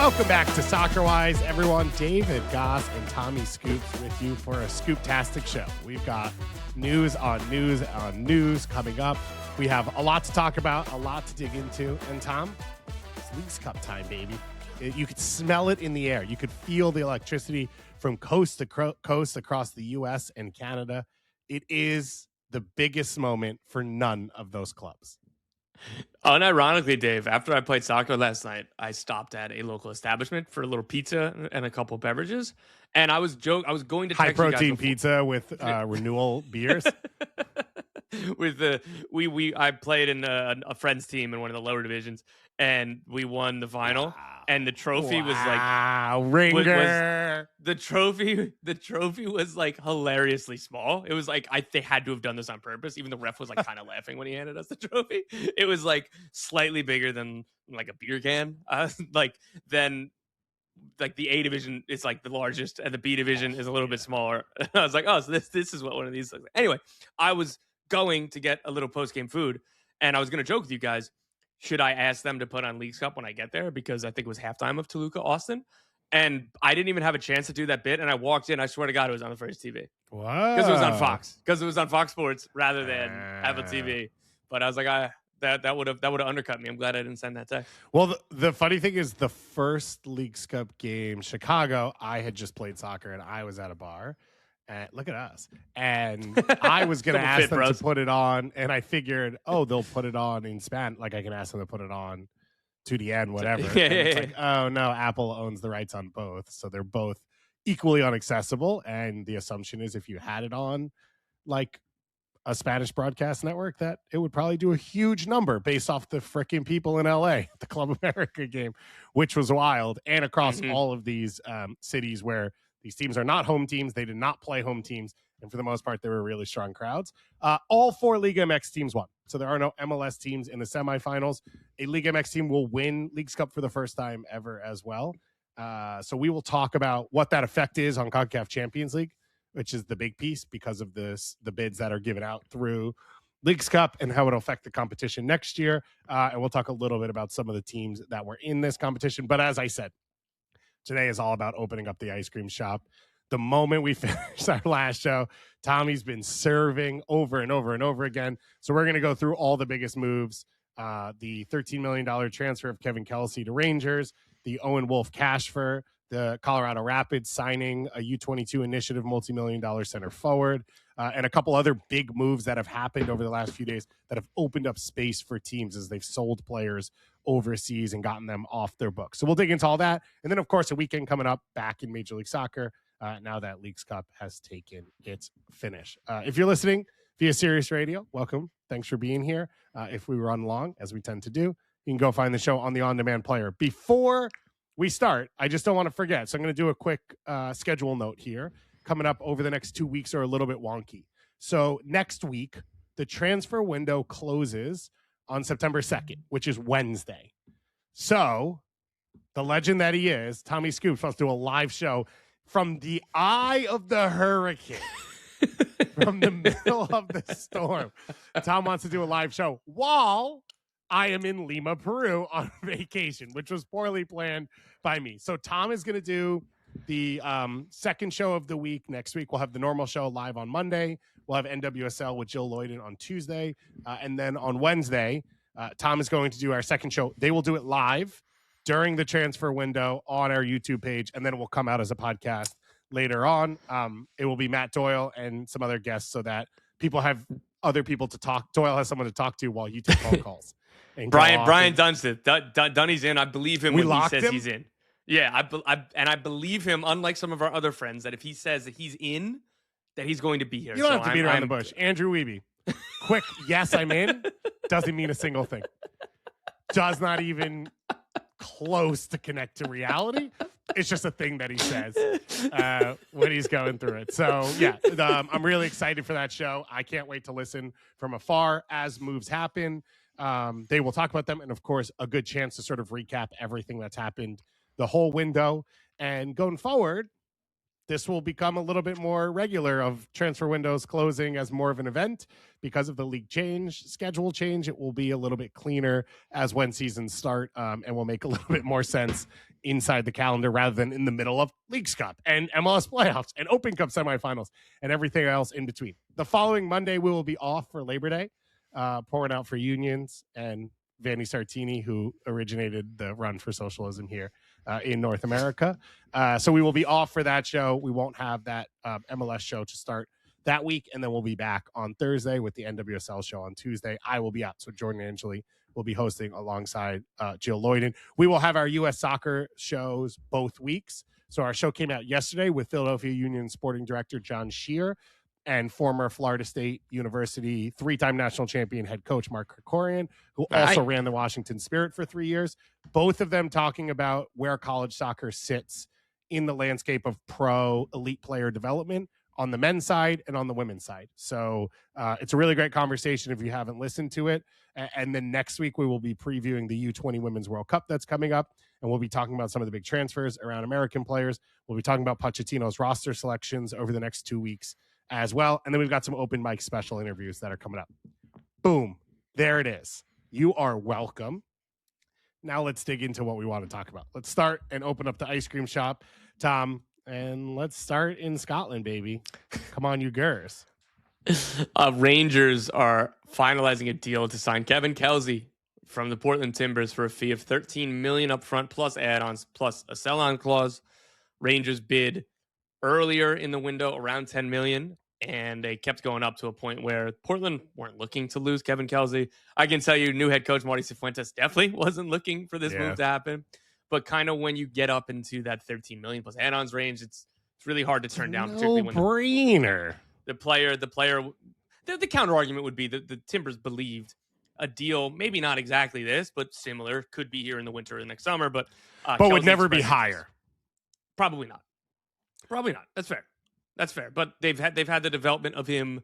Welcome back to Soccerwise, everyone. David Gass and Tommy Scoops with you for a Scoop-tastic show. We've got news on news on news coming up. We have a lot to talk about, a lot to dig into. And Tom, it's Leagues Cup time, baby. You could smell it in the air. You could feel the electricity from coast to coast across the U.S. and Canada. It is the biggest moment for none of those clubs. Unironically, Dave, after I played soccer last night, I stopped at a local establishment for a little pizza and a couple beverages. And I was going to text high protein you guys pizza with renewal beers. With I played in a friend's team in one of the lower divisions, and we won the final. Wow. And the trophy was like ringer. The trophy was like hilariously small. It was like they had to have done this on purpose. Even the ref was like kind of laughing when he handed us the trophy. It was like slightly bigger than like a beer can. Then the A division is like the largest, and the B division is a little bit smaller. I was like, oh, so this is what one of these looks like. Anyway, I was going to get a little post-game food, and I was going to joke with you guys, should I ask them to put on Leagues Cup when I get there? Because I think it was halftime of Toluca Austin, and I didn't even have a chance to do that bit, and I walked in, I swear to God, it was on the first TV. Wow. Because it was on Fox. Because it was on Fox Sports rather than Apple TV. But I was like, that would have undercut me. I'm glad I didn't send that text. Well, the funny thing is the first Leagues Cup game, Chicago, I had just played soccer, and I was at a bar. Look at us. And I was going to ask them to put it on, and I figured, they'll put it on in Spanish. Like, I can ask them to put it on to the end, whatever. It's like, oh, no, Apple owns the rights on both. So they're both equally unaccessible. And the assumption is if you had it on, like, a Spanish broadcast network, that it would probably do a huge number based off the freaking people in LA, the Club America game, which was wild. And across all of these cities where these teams are not home teams. They did not play home teams. And for the most part, they were really strong crowds. All 4 Liga MX teams won. So there are no MLS teams in the semifinals. A Liga MX team will win Leagues Cup for the first time ever as well. So we will talk about what that effect is on CONCACAF Champions League, which is the big piece because of the bids that are given out through Leagues Cup and how it'll affect the competition next year. And we'll talk a little bit about some of the teams that were in this competition. But as I said, today is all about opening up the ice cream shop. The moment we finished our last show, Tommy's been serving over and over and over again. So we're going to go through all the biggest moves. The $13 million transfer of Kevin Kelsy to Rangers, the Owen Wolff cash for the Colorado Rapids signing a U22 Initiative multi-million-dollar center forward, and a couple other big moves that have happened over the last few days that have opened up space for teams as they've sold players overseas and gotten them off their books. So we'll dig into all that. And then, of course, a weekend coming up back in Major League Soccer now that Leagues Cup has taken its finish. If you're listening via Sirius Radio, welcome. Thanks for being here. If we run long, as we tend to do, you can go find the show on the on-demand player. Before we start, I just don't want to forget. So I'm going to do a quick schedule note here. Coming up over the next 2 weeks are a little bit wonky. So next week, the transfer window closes on September 2nd, which is Wednesday. So the legend that he is, Tommy Scoops, wants to do a live show from the eye of the hurricane, from the middle of the storm. Tom wants to do a live show while I am in Lima, Peru on vacation, which was poorly planned by me. So Tom is going to do the second show of the week next week. We'll have the normal show live on Monday. We'll have NWSL with Jill Lloyden on Tuesday. And then on Wednesday, Tom is going to do our second show. They will do it live during the transfer window on our YouTube page, and then it will come out as a podcast later on. It will be Matt Doyle and some other guests so that people have other people to talk. Doyle has someone to talk to while you take phone calls. Brian Dunstan. Dunny's in. I believe him when he says him? He's in. Yeah, I believe him, unlike some of our other friends, that if he says that he's in, that he's going to be here. You don't have to beat around the bush. Andrew Wiebe. Quick, yes, I'm in, doesn't mean a single thing. Does not even close to connect to reality. It's just a thing that he says when he's going through it. So, yeah, I'm really excited for that show. I can't wait to listen from afar as moves happen. They will talk about them. And, of course, a good chance to sort of recap everything that's happened the whole window. And going forward, this will become a little bit more regular of transfer windows closing as more of an event because of the league schedule change. It will be a little bit cleaner as when seasons start, and will make a little bit more sense inside the calendar rather than in the middle of Leagues Cup and MLS playoffs and Open Cup semifinals and everything else in between. The following Monday, we will be off for Labor Day, pouring out for unions and Vanni Sartini, who originated the run for socialism here in North America. So we will be off for that show. We won't have that MLS show to start that week, and then we'll be back on Thursday with the NWSL show on Tuesday. I will be out, so Jordan Angeli will be hosting alongside Jill Lloyden. We will have our U.S. soccer shows both weeks. So our show came out yesterday with Philadelphia Union Sporting Director John Shear and former Florida State University three-time national champion head coach Mark Krikorian, who also ran the Washington Spirit for 3 years. Both of them talking about where college soccer sits in the landscape of pro elite player development on the men's side and on the women's side. So it's a really great conversation if you haven't listened to it. And then next week we will be previewing the U20 Women's World Cup that's coming up, and we'll be talking about some of the big transfers around American players. We'll be talking about Pochettino's roster selections over the next 2 weeks as well. And then we've got some open mic special interviews that are coming up. Boom. There it is. You are welcome. Now let's dig into what we want to talk about. Let's start and open up the ice cream shop, Tom, and let's start in Scotland, baby. Come on, you Gers. Rangers are finalizing a deal to sign Kevin Kelsy from the Portland Timbers for a fee of $13 million up front, plus add-ons, plus a sell-on clause. Rangers bid earlier in the window around $10 million, and they kept going up to a point where Portland weren't looking to lose Kevin Kelsy. I can tell you, new head coach Marty Cifuentes definitely wasn't looking for this move to happen. But kind of when you get up into that $13 million plus add-ons range, it's really hard to turn down. Particularly when the counter argument would be that the Timbers believed a deal, maybe not exactly this, but similar, could be here in the winter or the next summer, but would never be higher. Probably not. That's fair. But they've had the development of him,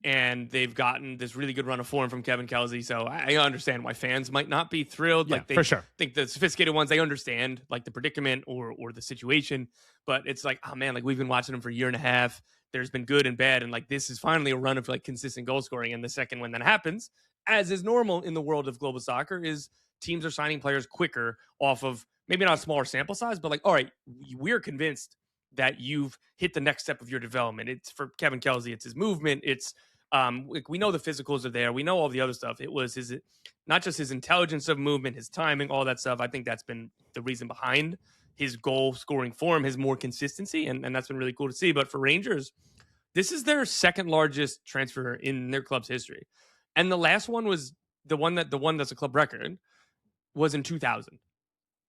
and they've gotten this really good run of form from Kevin Kelsy. So I understand why fans might not be thrilled. Yeah, for sure. Think the sophisticated ones, they understand like the predicament or the situation. But it's like, oh man, like we've been watching him for a year and a half. There's been good and bad, and like this is finally a run of like consistent goal scoring. And the second when that happens, as is normal in the world of global soccer, is teams are signing players quicker off of maybe not a smaller sample size, but like, all right, we're convinced that you've hit the next step of your development. It's for Kevin Kelsy. It's his movement. It's like we know the physicals are there. We know all the other stuff. It was not just his intelligence of movement, his timing, all that stuff. I think that's been the reason behind his goal scoring form, his more consistency. And that's been really cool to see. But for Rangers, this is their second largest transfer in their club's history. And the last one was the one that's a club record was in 2000.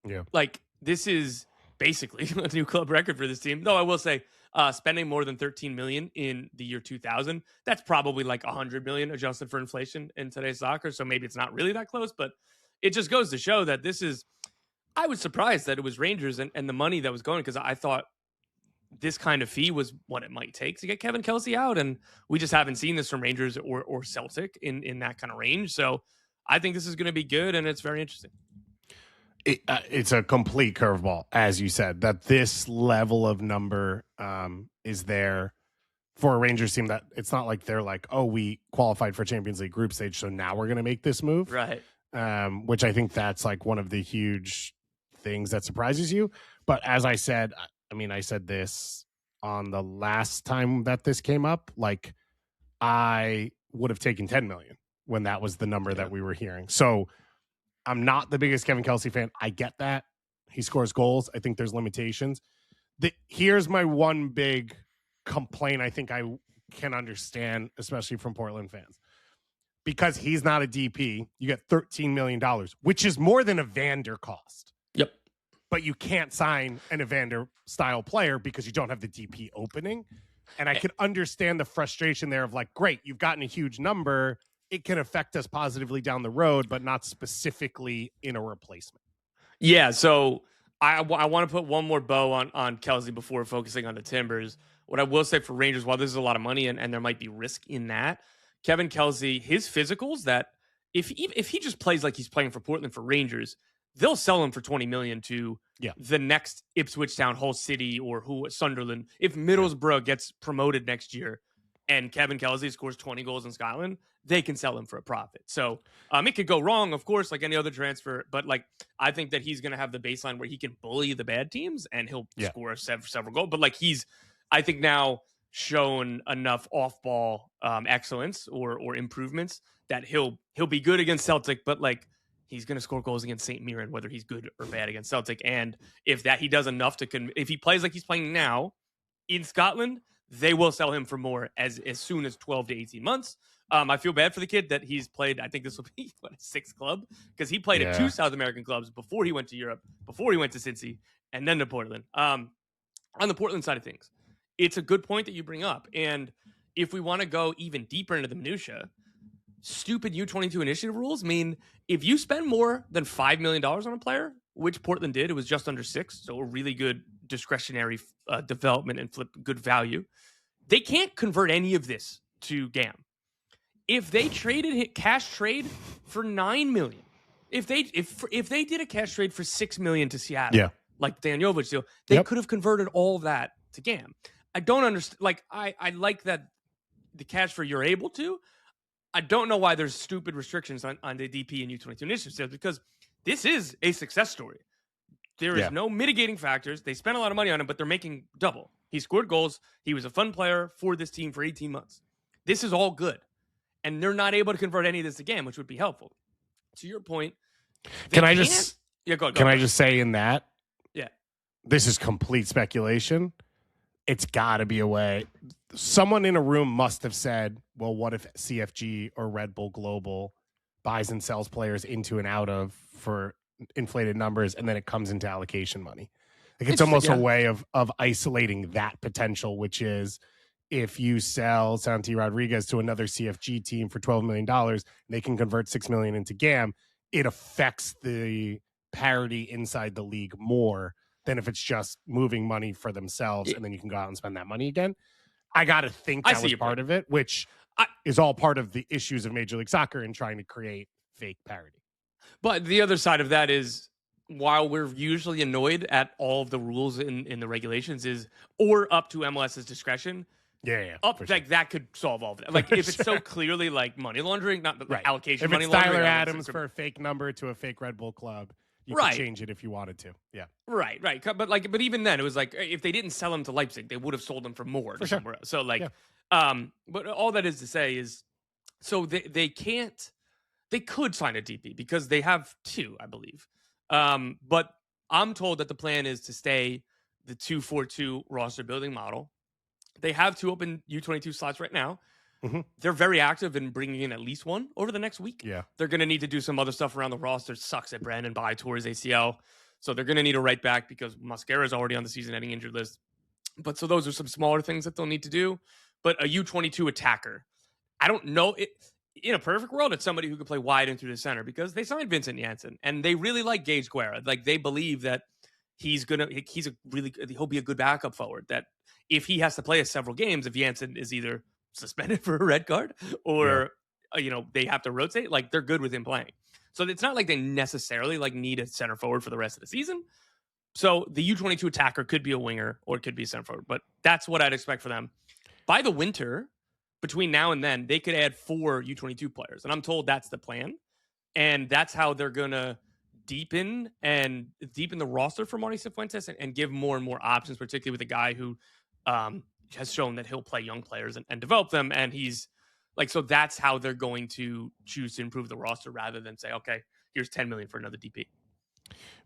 Yeah. Like this is basically a new club record for this team. Though I will say, spending more than $13 million in the year 2000, that's probably like $100 million adjusted for inflation in today's soccer. So maybe it's not really that close, but it just goes to show that I was surprised that it was Rangers and the money that was going, because I thought this kind of fee was what it might take to get Kevin Kelsy out. And we just haven't seen this from Rangers or Celtic in that kind of range. So I think this is going to be good, and it's very interesting. It's a complete curveball, as you said, that this level of number is there for a Rangers team. That it's not like they're like, oh, we qualified for Champions League group stage, so now we're going to make this move. Right. Which I think that's like one of the huge things that surprises you. But as I said, I said this on the last time that this came up, like I would have taken 10 million when that was the number that we were hearing. So I'm not the biggest Kevin Kelsy fan. I get that. He scores goals. I think there's limitations. Here's my one big complaint I think I can understand, especially from Portland fans. Because he's not a DP, you get $13 million, which is more than Evander cost. Yep. But you can't sign an Evander-style player because you don't have the DP opening. And I can understand the frustration there of like, great, you've gotten a huge number. It can affect us positively down the road, but not specifically in a replacement. Yeah, so I want to put one more bow on Kelsy before focusing on the Timbers. What I will say for Rangers, while this is a lot of money and there might be risk in that, Kevin Kelsy, his physicals, that if he just plays like he's playing for Portland for Rangers, they'll sell him for 20 million to Yeah. the next Ipswich Town, Hull City, or Sunderland. If Middlesbrough gets promoted next year and Kevin Kelsy scores 20 goals in Scotland, they can sell him for a profit. So it could go wrong, of course, like any other transfer. But like, I think that he's going to have the baseline where he can bully the bad teams and he'll score several goals. But like, I think now shown enough off-ball excellence or improvements that he'll be good against Celtic. But like, he's going to score goals against St. Mirren, whether he's good or bad against Celtic. And if he does enough if he plays like he's playing now in Scotland, they will sell him for more as soon as 12 to 18 months. I feel bad for the kid that he's played. I think this will be a sixth club because he played at 2 South American clubs before he went to Europe, before he went to Cincy, and then to Portland. On the Portland side of things, it's a good point that you bring up. And if we want to go even deeper into the minutia, stupid U22 initiative rules mean if you spend more than $5 million on a player, which Portland did, it was just under 6, so a really good discretionary development and good value. They can't convert any of this to GAM. If they traded cash trade for $9 million, if they did a cash trade for $6 million to Seattle, like the Danjovic deal, they could have converted all of that to GAM. I don't understand. Like I like that the cash for you're able to. I don't know why there's stupid restrictions on the DP and U22 initiative because this is a success story. There is no mitigating factors. They spent a lot of money on him, but they're making double. He scored goals. He was a fun player for this team for 18 months. This is all good. And they're not able to convert any of this again, which would be helpful. To your point. Can I just say in that? Yeah. This is complete speculation. It's got to be a way. Someone in a room must have said, well, what if CFG or Red Bull Global buys and sells players into and out of for inflated numbers, and then it comes into allocation money. Like it's almost a way of isolating that potential, which is if you sell Santi Rodriguez to another CFG team for $12 million, they can convert $6 million into GAM. It affects the parity inside the league more than if it's just moving money for themselves and then you can go out and spend that money again. I got to think that was part of it, which is all part of the issues of Major League Soccer in trying to create fake parity. But the other side of that is, while we're usually annoyed at all of the rules in the regulations or up to MLS's discretion, that could solve all of that. Like if it's so clearly like money laundering, not allocation if money it's laundering. Tyler Adams for a fake number to a fake Red Bull club, you could change it if you wanted to. Yeah. Right. But even then, it was like if they didn't sell him to Leipzig, they would have sold him for more to somewhere else. So but all that is to say is, so they can't. They could sign a DP because they have 2, I believe. But I'm told that the plan is to stay the 2-4-2 roster building model. They have 2 open U22 slots right now. Mm-hmm. They're very active in bringing in at least 1 over the next week. Yeah. They're going to need to do some other stuff around the roster. Sucks that Brandon Bai tore his ACL. So they're going to need a right back because Mosquera is already on the season-ending injured list. But so those are some smaller things that they'll need to do. But a U22 attacker, I don't know. In a perfect world, it's somebody who could play wide and through the center because they signed Vincent Janssen and they really like Gage Guerra. Like they believe that he'll be a good backup forward. That if he has to play several games, if Janssen is either suspended for a red card or they have to rotate, like they're good with him playing. So it's not like they necessarily like need a center forward for the rest of the season. So the U22 attacker could be a winger or it could be a center forward, but that's what I'd expect for them. By the winter, between now and then, they could add 4 U22 players. And I'm told that's the plan. And that's how they're going to deepen the roster for Marty Cifuentes and give more and more options, particularly with a guy who has shown that he'll play young players and develop them. And he's like, so that's how they're going to choose to improve the roster rather than say, okay, here's 10 million for another DP.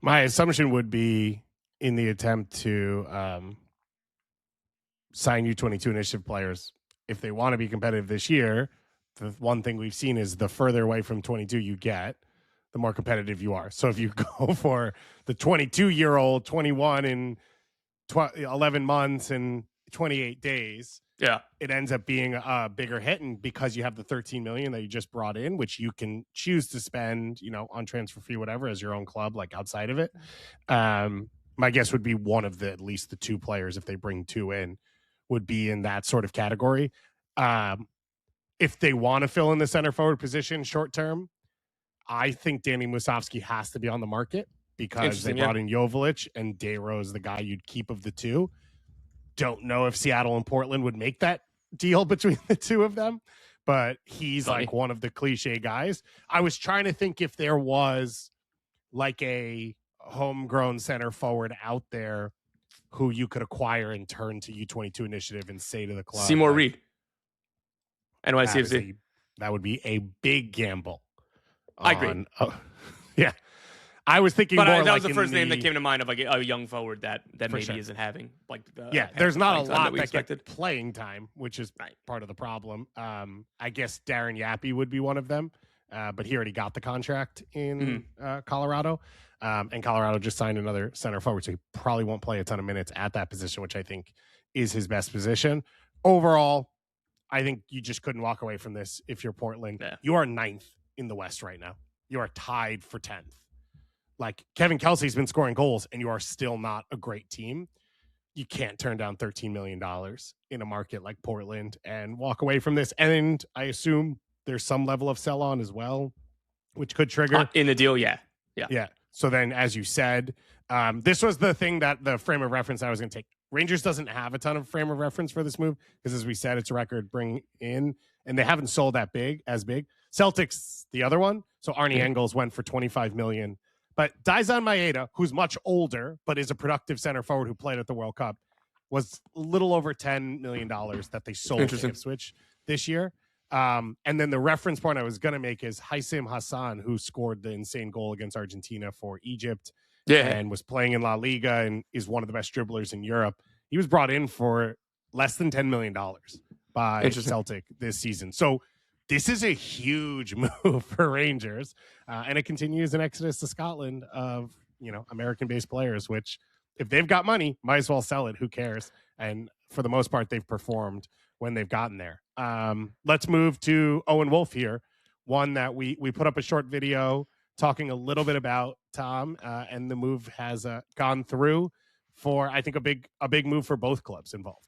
My assumption would be in the attempt to sign U22 initiative players, if they want to be competitive this year, the one thing we've seen is the further away from 22 you get, the more competitive you are. So if you go for the 22-year-old 21 in 11 months and 28 days, it ends up being a bigger hit. And because you have the 13 million that you just brought in, which you can choose to spend, on transfer fee, whatever, as your own club, like outside of it. My guess would be one of at least the 2 players, if they bring 2 in, would be in that sort of category. If they want to fill in the center forward position short term, I think Danny Musovski has to be on the market because they brought in Joveljic and Dayro is the guy you'd keep of the two. Don't know if Seattle and Portland would make that deal between the two of them, but he's like one of the cliche guys. I was trying to think if there was like a homegrown center forward out there who you could acquire and turn to U22 Initiative and say to the club, Seymour Reed, NYCFC. That would be a big gamble. I agree. Yeah. I was thinking but more that was the first name that came to mind of like a young forward that maybe isn't having like there's not a lot that get playing time, which is part of the problem. I guess Darren Yappy would be one of them, but he already got the contract in Colorado, and Colorado just signed another center forward, so he probably won't play a ton of minutes at that position, which I think is his best position. Overall, I think you just couldn't walk away from this if you're Portland. Yeah. You are 9th in the West right now. You are tied for 10th. Like, Kevin Kelsey's been scoring goals, and you are still not a great team. You can't turn down $13 million in a market like Portland and walk away from this. And I assume there's some level of sell-on as well, which could trigger. In the deal, yeah. So then, as you said, this was the thing that the frame of reference I was going to take. Rangers doesn't have a ton of frame of reference for this move because, as we said, it's a record bring in, and they haven't sold that big. Celtics, the other one. So Arnie Engels went for $25 million. But Daizan Maeda, who's much older, but is a productive center forward who played at the World Cup, was a little over $10 million that they sold to Ipswich this year. And then the reference point I was going to make is Haitham Hassan, who scored the insane goal against Argentina for Egypt and was playing in La Liga and is one of the best dribblers in Europe. He was brought in for less than $10 million by Celtic this season. So this is a huge move for Rangers, and it continues an exodus to Scotland of, American-based players, which if they've got money, might as well sell it. Who cares? And for the most part, they've performed when they've gotten there. Let's move to Owen Wolff here, one that we put up a short video talking a little bit about, Tom, and the move has gone through for, I think, a big move for both clubs involved.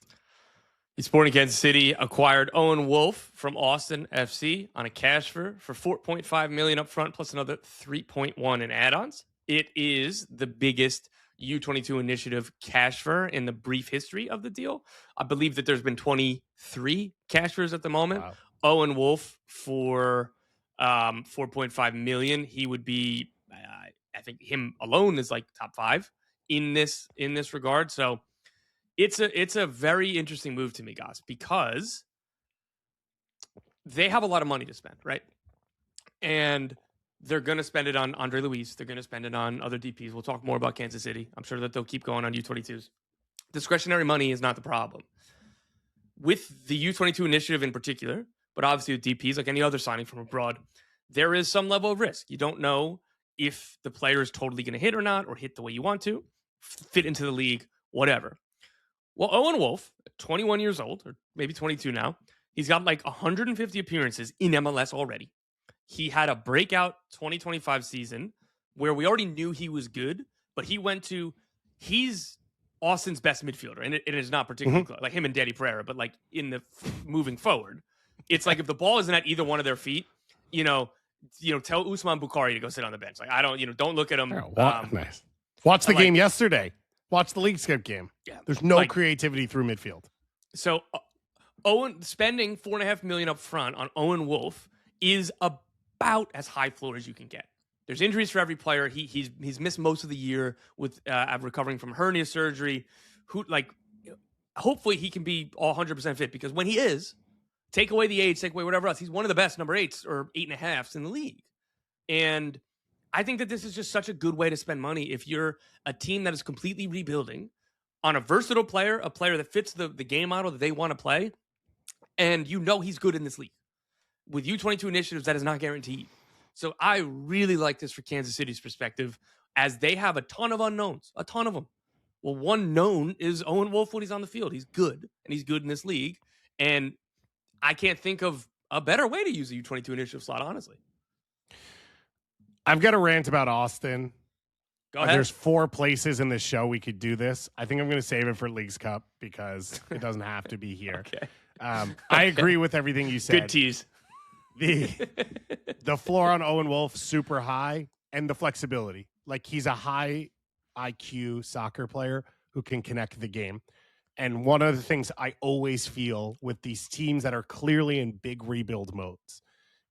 Sporting Kansas City acquired Owen Wolff from Austin FC on a cash for $4.5 million up front plus another $3.1 in add-ons. It is the biggest U22 Initiative cash for in the brief history of the deal. I believe that there's been 23 cash fors at the moment. Wow. Owen Wolff for $4.5 million. He would be, I think, him alone is like top 5 in this regard. So. It's a very interesting move to me, Gass, because they have a lot of money to spend, right? And they're going to spend it on Andre Luis. They're going to spend it on other DPs. We'll talk more about Kansas City. I'm sure that they'll keep going on U22s. Discretionary money is not the problem. With the U22 Initiative in particular, but obviously with DPs, like any other signing from abroad, there is some level of risk. You don't know if the player is totally going to hit or not, or hit the way you want to, fit into the league, whatever. Well, Owen Wolff, 21 years old, or maybe 22 now, he's got like 150 appearances in MLS already. He had a breakout 2025 season where we already knew he was good, but he's Austin's best midfielder, and it is not particularly close, like him and Daddy Pereira, but like in the moving forward, it's like if the ball isn't at either one of their feet, tell Ousmane Bukhari to go sit on the bench. Like don't look at him. Nice. Watch the game yesterday. Watch the League Skip game. Yeah, there's no creativity through midfield. So Owen spending $4.5 million up front on Owen Wolff is about as high floor as you can get. There's injuries for every player. He's missed most of the year with recovering from hernia surgery. Hopefully he can be all 100% fit, because when he is, take away the age, take away whatever else, he's one of the best number 8s or 8.5s in the league. And I think that this is just such a good way to spend money if you're a team that is completely rebuilding on a versatile player, a player that fits the game model that they want to play, and he's good in this league. With U22 Initiatives, that is not guaranteed. So I really like this for Kansas City's perspective, as they have a ton of unknowns, a ton of them. Well, one known is Owen Wolff when he's on the field. He's good, and he's good in this league. And I can't think of a better way to use a U22 Initiative slot, honestly. I've got a rant about Austin. Go ahead. There's 4 places in this show we could do this. I think I'm going to save it for Leagues Cup because it doesn't have to be here. Okay. I agree with everything you said. Good tease. The floor on Owen Wolff, super high, and the flexibility. Like, he's a high IQ soccer player who can connect the game. And one of the things I always feel with these teams that are clearly in big rebuild modes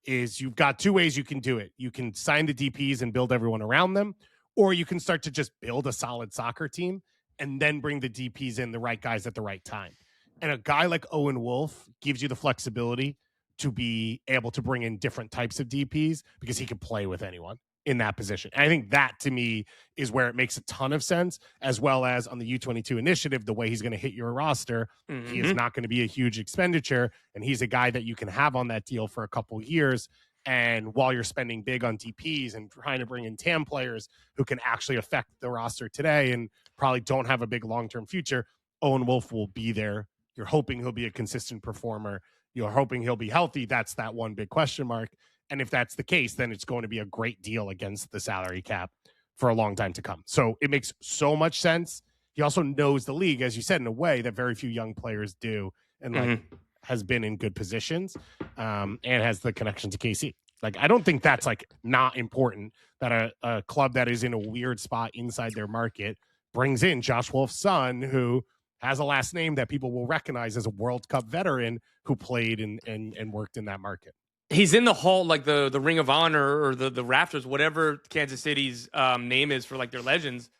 is you've got two ways you can do it. You can sign the DPs and build everyone around them, or you can start to just build a solid soccer team and then bring the DPs in, the right guys at the right time. And a guy like Owen Wolff gives you the flexibility to be able to bring in different types of DPs because he can play with anyone in that position. And I think that, to me, is where it makes a ton of sense, as well as on the U22 initiative, the way he's going to hit your roster. He is not going to be a huge expenditure, and he's a guy that you can have on that deal for a couple of years. And while you're spending big on DPs and trying to bring in TAM players who can actually affect the roster today and probably don't have a big long-term future, Owen Wolff will be there. You're hoping he'll be a consistent performer. You're hoping he'll be healthy. That's that one big question mark. And if that's the case, then it's going to be a great deal against the salary cap for a long time to come. So it makes so much sense. He also knows the league, as you said, in a way that very few young players do, and has been in good positions, and has the connection to KC. Like, I don't think that's not important that a club that is in a weird spot inside their market brings in Josh Wolff's son, who has a last name that people will recognize as a World Cup veteran who played and worked in that market. He's in the hall, like the Ring of Honor or the Rafters, whatever Kansas City's name is for their legends.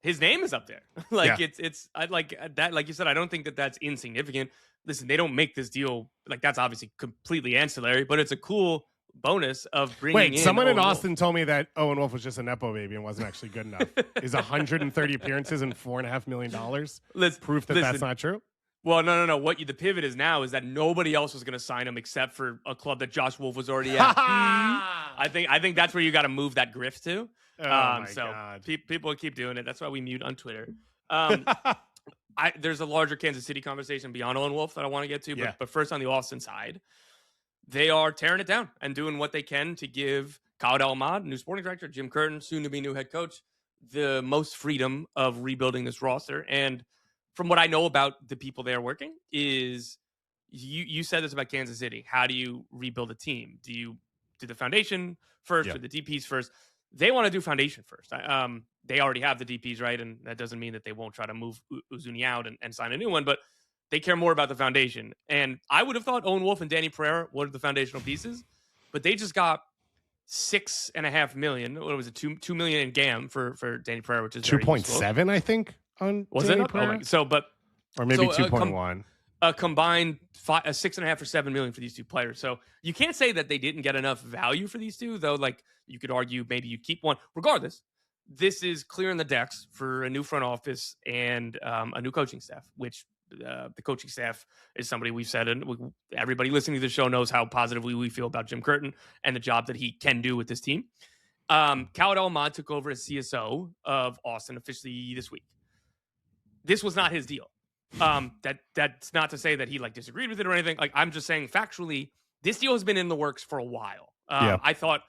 His name is up there. It's I like that. Like you said, I don't think that that's insignificant. Listen, they don't make this deal. That's obviously completely ancillary, but it's a cool bonus of bringing in. Someone in Austin told me that Owen Wolff was just a Nepo baby and wasn't actually good enough. Is 130 appearances and $4.5 million proof that that's not true? Well, no. The pivot is now is that nobody else was going to sign him except for a club that Josh Wolff was already at. I think that's where you got to move that grift to. God. People keep doing it. That's why we mute on Twitter. There's a larger Kansas City conversation beyond Owen Wolff that I want to get to. But first, on the Austin side, they are tearing it down and doing what they can to give Khalid El-Ahmad, new sporting director, Jim Curtin, soon to be new head coach, the most freedom of rebuilding this roster. And from what I know about the people there working is you said this about Kansas City. How do you rebuild a team? Do you do the foundation first or the DPs first? They want to do foundation first. They already have the DPs, right? And that doesn't mean that they won't try to move Uzuni out and sign a new one, but they care more about the foundation. And I would have thought Owen Wolff and Danny Pereira were the foundational pieces, but they just got $6.5 million. What was it? $2 million in GAM for Danny Pereira, which is 2.7, I think. Was Danny it? Pereira? Or maybe 2.1. A combined $6.5 or $7 million for these two players. So you can't say that they didn't get enough value for these two, though. You could argue maybe you keep one. Regardless, this is clearing the decks for a new front office and a new coaching staff, which the coaching staff is somebody we've said, and everybody listening to the show knows how positively we feel about Jim Curtin and the job that he can do with this team. Khalid El-Ahmad took over as CSO of Austin officially this week. This was not his deal. That's not to say that he disagreed with it or anything. I'm just saying factually, this deal has been in the works for a while. I thought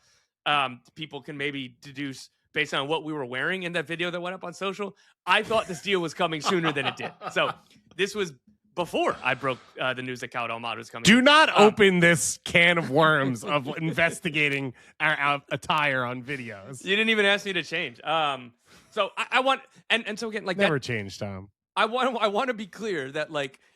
people can maybe deduce based on what we were wearing in that video that went up on social. I thought this deal was coming sooner than it did. So this was before I broke the news that Khalid El-Ahmad was coming. Do not open this can of worms of investigating our attire on videos. You didn't even ask me to change. So I want and so again never changed, Tom. I want to be clear that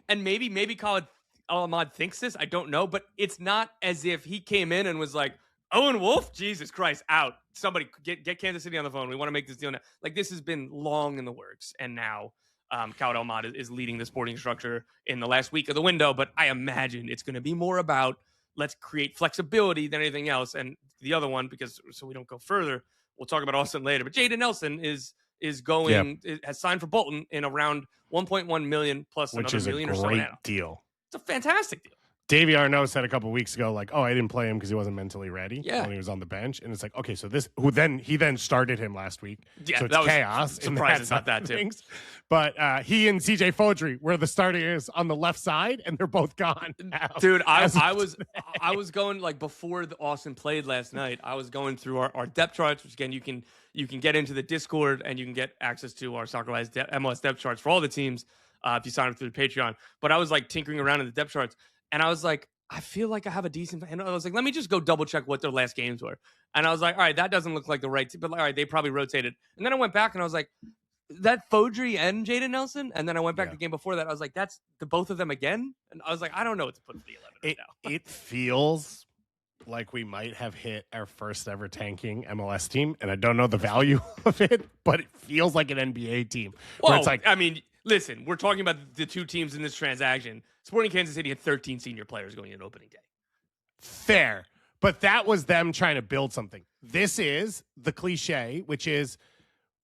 and maybe Khalid El-Ahmad thinks this. I don't know, but it's not as if he came in and was like, Owen Wolff, Jesus Christ, out. Somebody get Kansas City on the phone. We want to make this deal now. This has been long in the works, and now Khalid El-Ahmad is leading the sporting structure in the last week of the window. But I imagine it's going to be more about let's create flexibility than anything else. And the other one, so we don't go further, we'll talk about Austin later. But Jayden Nelson is going has signed for Bolton in around $1.1 million plus another million or so. Which is a great deal. It's a fantastic deal. Davey Arnaud said a couple of weeks ago, I didn't play him because he wasn't mentally ready when he was on the bench. And it's okay, so he then started him last week. Yeah, so it's chaos. Surprised it's not that too. But he and CJ Fodry were the starters on the left side, and they're both gone now. Dude, I was going before the Austin played last night. I was going through our depth charts, which again you can get into the Discord and you can get access to our Soccerwise MLS depth charts for all the teams if you sign up through the Patreon. But I was tinkering around in the depth charts. And I was like, I feel like I have a decent. And I was like, let me just go double check what their last games were. And I was like, all right, that doesn't look like the right team, but all right, they probably rotated. And then I went back and I was like, that Fodry and Jaden Nelson. And then I went back to the game before that. I was like, that's the both of them again. And I was like, I don't know what to put for the 11 right now. It feels like we might have hit our first ever tanking MLS team, and I don't know the value of it, but it feels like an NBA team. Well, where it's like, I mean, listen, we're talking about the two teams in this transaction. Sporting Kansas City had 13 senior players going in opening day. Fair, but that was them trying to build something. This is the cliche, which is,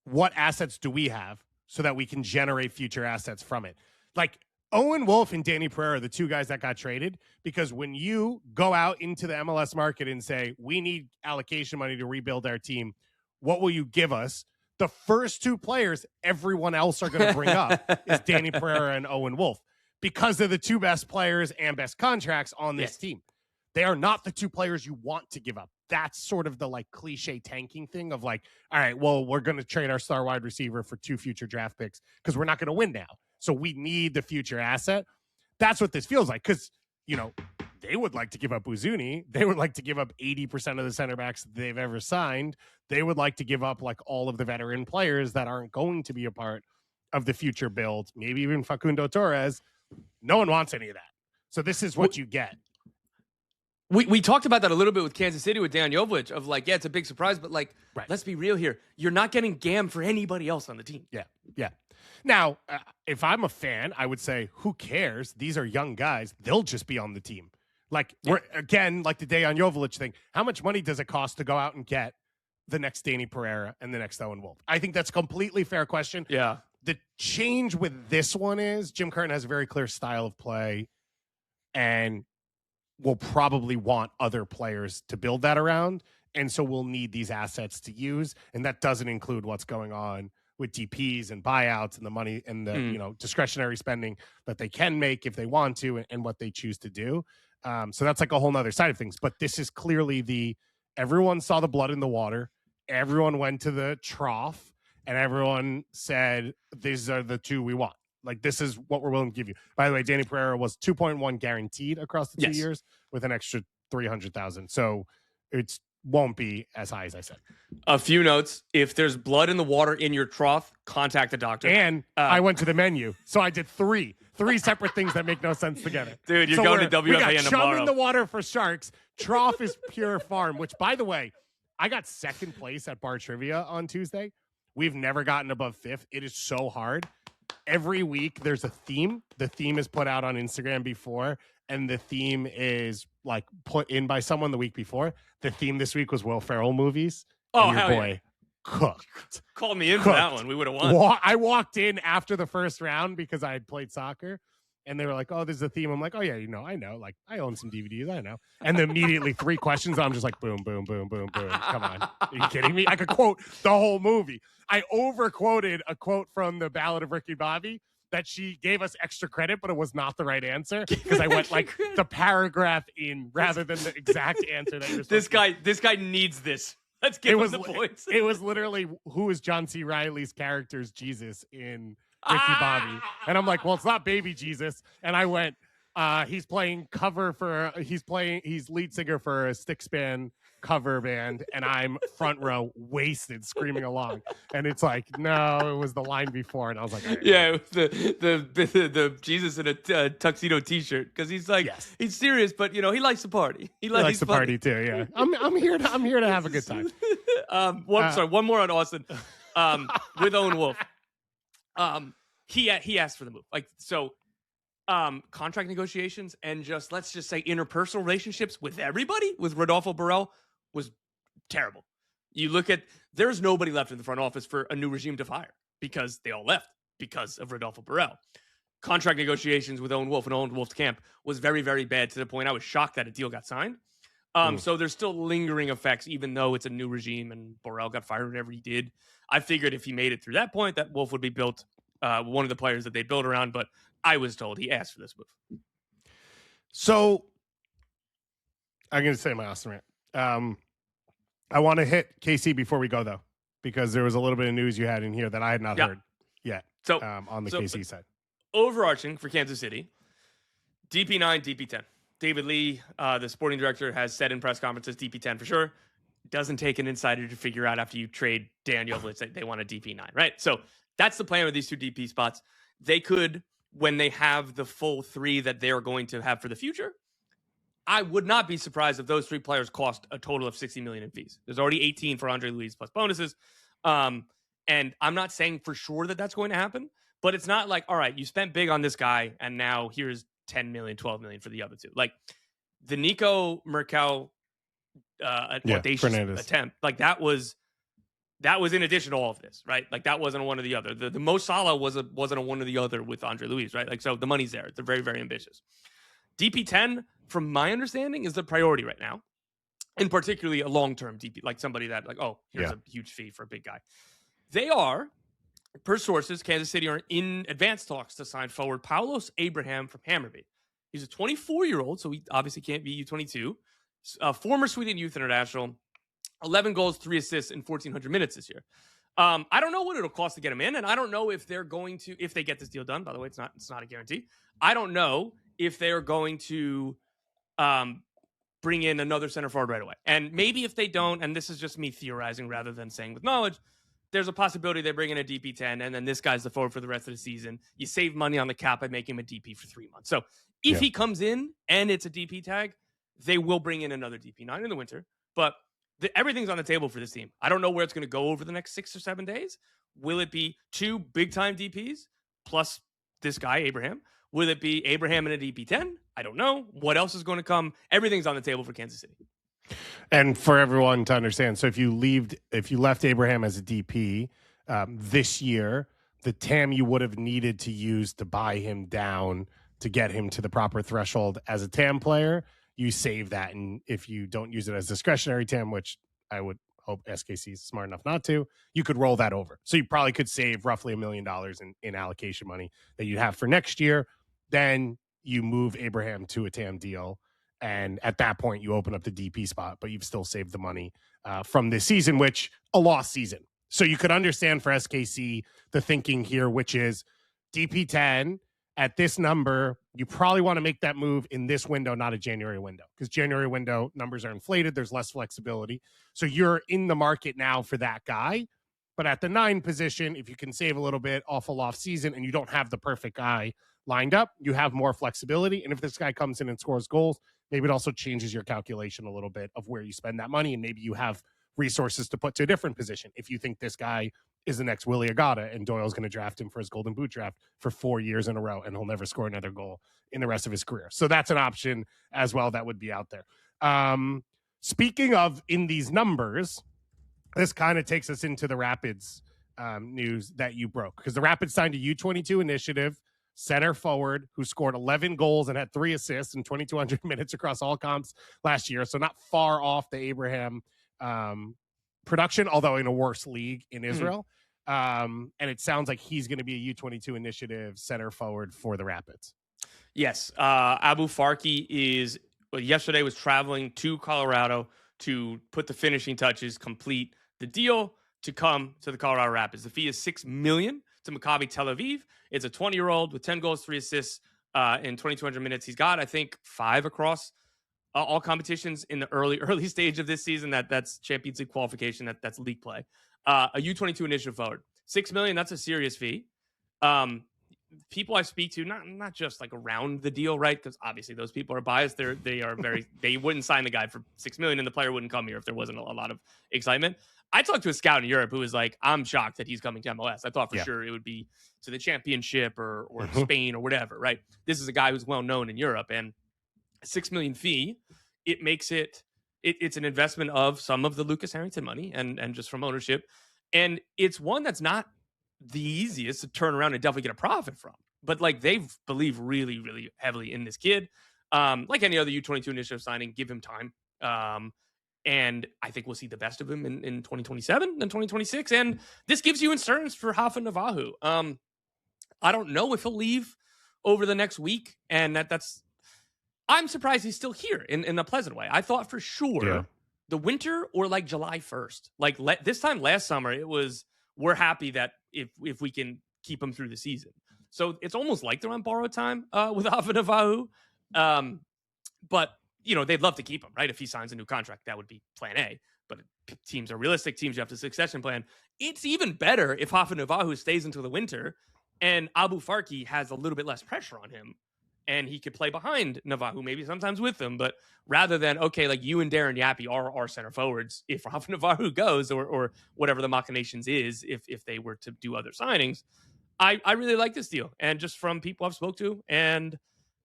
what assets do we have so that we can generate future assets from it? Like, Owen Wolff and Danny Pereira are the two guys that got traded, because when you go out into the MLS market and say, we need allocation money to rebuild our team, what will you give us? The first two players everyone else are going to bring up is Danny Pereira and Owen Wolff, because they're the two best players and best contracts on this team. They are not the two players you want to give up. That's sort of the like cliche tanking thing of like, all right, well, we're going to trade our star wide receiver for 2 future draft picks because we're not going to win now. So we need the future asset. That's what this feels like, because, you know, they would like to give up Uzuni. They would like to give up 80% of the center backs they've ever signed. They would like to give up like all of the veteran players that aren't going to be a part of the future build, maybe even Facundo Torres. No one wants any of that. So this is what you get. We talked about that a little bit with Kansas City with Dan Jovic of like, yeah, it's a big surprise, but like, let's be real here. You're not getting GAM for anybody else on the team. Yeah. Now, if I'm a fan, I would say, who cares? These are young guys. They'll just be on the team. Like, we're again, like the Dejan Jovic thing. How much money does it cost to go out and get the next Danny Pereira and the next Owen Wolff? I think that's a completely fair question. Yeah. The change with this one is Jim Curtin has a very clear style of play and will probably want other players to build that around. And so we'll need these assets to use. And that doesn't include what's going on with DPs and buyouts and the money and the you know, discretionary spending that they can make if they want to, and what they choose to do. So that's like a whole nother side of things. But this is clearly everyone saw the blood in the water. Everyone went to the trough and everyone said, these are the two we want. Like, this is what we're willing to give you. By the way, Danny Pereira was 2.1 guaranteed across the 2 years with an extra 300,000. So it won't be as high as I said. A few notes. If there's blood in the water in your trough, contact the doctor. And I went to the menu. So I did three separate things that make no sense together. Dude, you're going to WFAN tomorrow. We got chum in the water for sharks. Trough is pure farm, which, by the way, I got second place at Bar Trivia on Tuesday. We've never gotten above fifth. It is so hard. Every week there's a theme. The theme is put out on Instagram before, and the theme is like put in by someone the week before. The theme this week was Will Ferrell movies. Oh, and your boy cooked. Called me in for that one. We would have won. I walked in after the first round because I had played soccer, and they were like, "Oh, there's a theme." I'm like, "Oh yeah, I know. Like, I own some DVDs. I know." And then immediately 3 questions. I'm just like, boom, boom, boom, boom, boom. Come on, are you kidding me? I could quote the whole movie. I overquoted a quote from the Ballad of Ricky Bobby that she gave us extra credit, but it was not the right answer because I went like the paragraph in rather than the exact answer that you're supposed to. This guy needs this. Let's give him the points. It was literally, who is John C. Reilly's character's Jesus in Ricky Bobby? And I'm like, well, it's not baby Jesus. And I went, he's lead singer for a Stickspan cover band, and I'm front row wasted screaming along. And it's like, no, it was the line before. And I was like, right. Yeah, it was the Jesus in a tuxedo t-shirt, because he's like, he's serious, but he likes to party. He likes to party too. Yeah, I'm here to have a good time. One more on Austin with Owen Wolff. He asked for the move, contract negotiations and let's just say interpersonal relationships with everybody with Rodolfo Borrell was terrible. You look at, there's nobody left in the front office for a new regime to fire because they all left because of Rodolfo Borrell. Contract negotiations with Owen Wolff and Owen Wolff's camp was very, very bad, to the point I was shocked that a deal got signed. So there's still lingering effects, even though it's a new regime and Borrell got fired whenever he did. I figured if he made it through that point, that Wolff would be built one of the players that they built around, but I was told he asked for this move. So I'm going to say my Austin rant. I want to hit KC before we go, though, because there was a little bit of news you had in here that I had not heard yet on the KC side. Overarching for Kansas City, DP9, DP10. David Lee, the sporting director, has said in press conferences DP10 for sure. Doesn't take an insider to figure out after you trade Daniel that they want a DP9, right? So that's the plan with these two DP spots. They could, when they have the full 3 that they're going to have for the future, I would not be surprised if those 3 players cost a total of $60 million in fees. There's already 18 for Andre Luis plus bonuses. And I'm not saying for sure that that's going to happen, but it's not like, all right, you spent big on this guy and now here's 10 million, 12 million for the other 2. Like the Nico Merkel audacious attempt, like that was in addition to all of this, right? Like that wasn't a one or the other. The Mo Salah wasn't a one or the other with Andre Luis, right? Like, so the money's there. They're very, very ambitious. DP10, from my understanding, is the priority right now, and particularly a long-term DP, like somebody that like, oh, here's a huge fee for a big guy. They are, per sources, Kansas City are in advanced talks to sign forward Paulos Abraham from Hammarby. He's a 24-year-old, so he obviously can't be U22. Former Sweden Youth International, 11 goals, 3 assists in 1,400 minutes this year. I don't know what it'll cost to get him in, and I don't know if they're going to, if they get this deal done. By the way, it's not a guarantee. I don't know if they're going to bring in another center forward right away. And maybe if they don't, and this is just me theorizing rather than saying with knowledge, there's a possibility they bring in a DP10, and then this guy's the forward for the rest of the season. You save money on the cap by making him a DP for 3 months. So if he comes in and it's a DP tag, they will bring in another DP9 in the winter. But everything's on the table for this team. I don't know where it's going to go over the next 6 or 7 days. Will it be 2 big-time DPs plus this guy, Abraham? Will it be Abraham and a DP10? I don't know. What else is going to come? Everything's on the table for Kansas City. And for everyone to understand, so if you left Abraham as a DP this year, the TAM you would have needed to use to buy him down to get him to the proper threshold as a TAM player, you save that. And if you don't use it as discretionary TAM, which I would hope SKC is smart enough not to, you could roll that over. So you probably could save roughly $1 million in allocation money that you have for next year. Then you move Abraham to a TAM deal. And at that point, you open up the DP spot, but you've still saved the money from this season, which a lost season. So you could understand for SKC the thinking here, which is DP10 at this number. You probably want to make that move in this window, not a January window, because January window numbers are inflated. There's less flexibility. So you're in the market now for that guy. But at the 9 position, if you can save a little bit off a lost season and you don't have the perfect guy lined up, you have more flexibility. And if this guy comes in and scores goals, maybe it also changes your calculation a little bit of where you spend that money. And maybe you have resources to put to a different position. If you think this guy is the next Willie Agata and Doyle's going to draft him for his Golden Boot draft for 4 years in a row, and he'll never score another goal in the rest of his career. So that's an option as well that would be out there. Speaking of in these numbers, this kind of takes us into the Rapids news that you broke, because the Rapids signed a U22 Initiative center forward who scored 11 goals and had 3 assists in 2,200 minutes across all comps last year. So not far off the Abraham production, although in a worse league in Israel. And it sounds like he's going to be a U22 Initiative center forward for the Rapids. Yes. Abu Farki yesterday was traveling to Colorado to put the finishing touches, complete the deal to come to the Colorado Rapids. The fee is $6 million to Maccabi Tel Aviv. It's a 20-year-old with 10 goals, 3 assists in 2,200 minutes. He's got, I think, 5 across all competitions in the early stage of this season. That's Champions League qualification. That's league play. A U22 Initiative forward. $6 million. That's a serious fee. People I speak to, not just like around the deal, right? Because obviously those people are biased. They wouldn't sign the guy for $6 million, and the player wouldn't come here if there wasn't a lot of excitement. I talked to a scout in Europe who was like, I'm shocked that he's coming to MLS. I thought for sure it would be to the championship or Spain or whatever, right? This is a guy who's well known in Europe, and a $6 million fee, it makes it's an investment of some of the Lucas Harrington money and just from ownership. And it's one that's not the easiest to turn around and definitely get a profit from. But like they believe really, really heavily in this kid. Like any other U22 Initiative signing, give him time. And I think we'll see the best of him in 2027 and 2026. And this gives you insurance for Hafa Navahu. I don't know if he'll leave over the next week. And I'm surprised he's still here in a pleasant way. I thought for sure the winter or like July 1st. Like this time last summer, it was, we're happy that if we can keep him through the season. So it's almost like they're on borrowed time with Hafa Navahu. But, they'd love to keep him, right? If he signs a new contract, that would be plan A. But teams are realistic. Teams, you have to succession plan. It's even better if Hafa Navahu stays until the winter and Abu Farki has a little bit less pressure on him and he could play behind Navahu, maybe sometimes with him. But rather than, okay, like you and Darren Yappy are our center forwards, if Hafa Navahu goes or whatever the machinations is, if they were to do other signings, I really like this deal. And just from people I've spoke to, and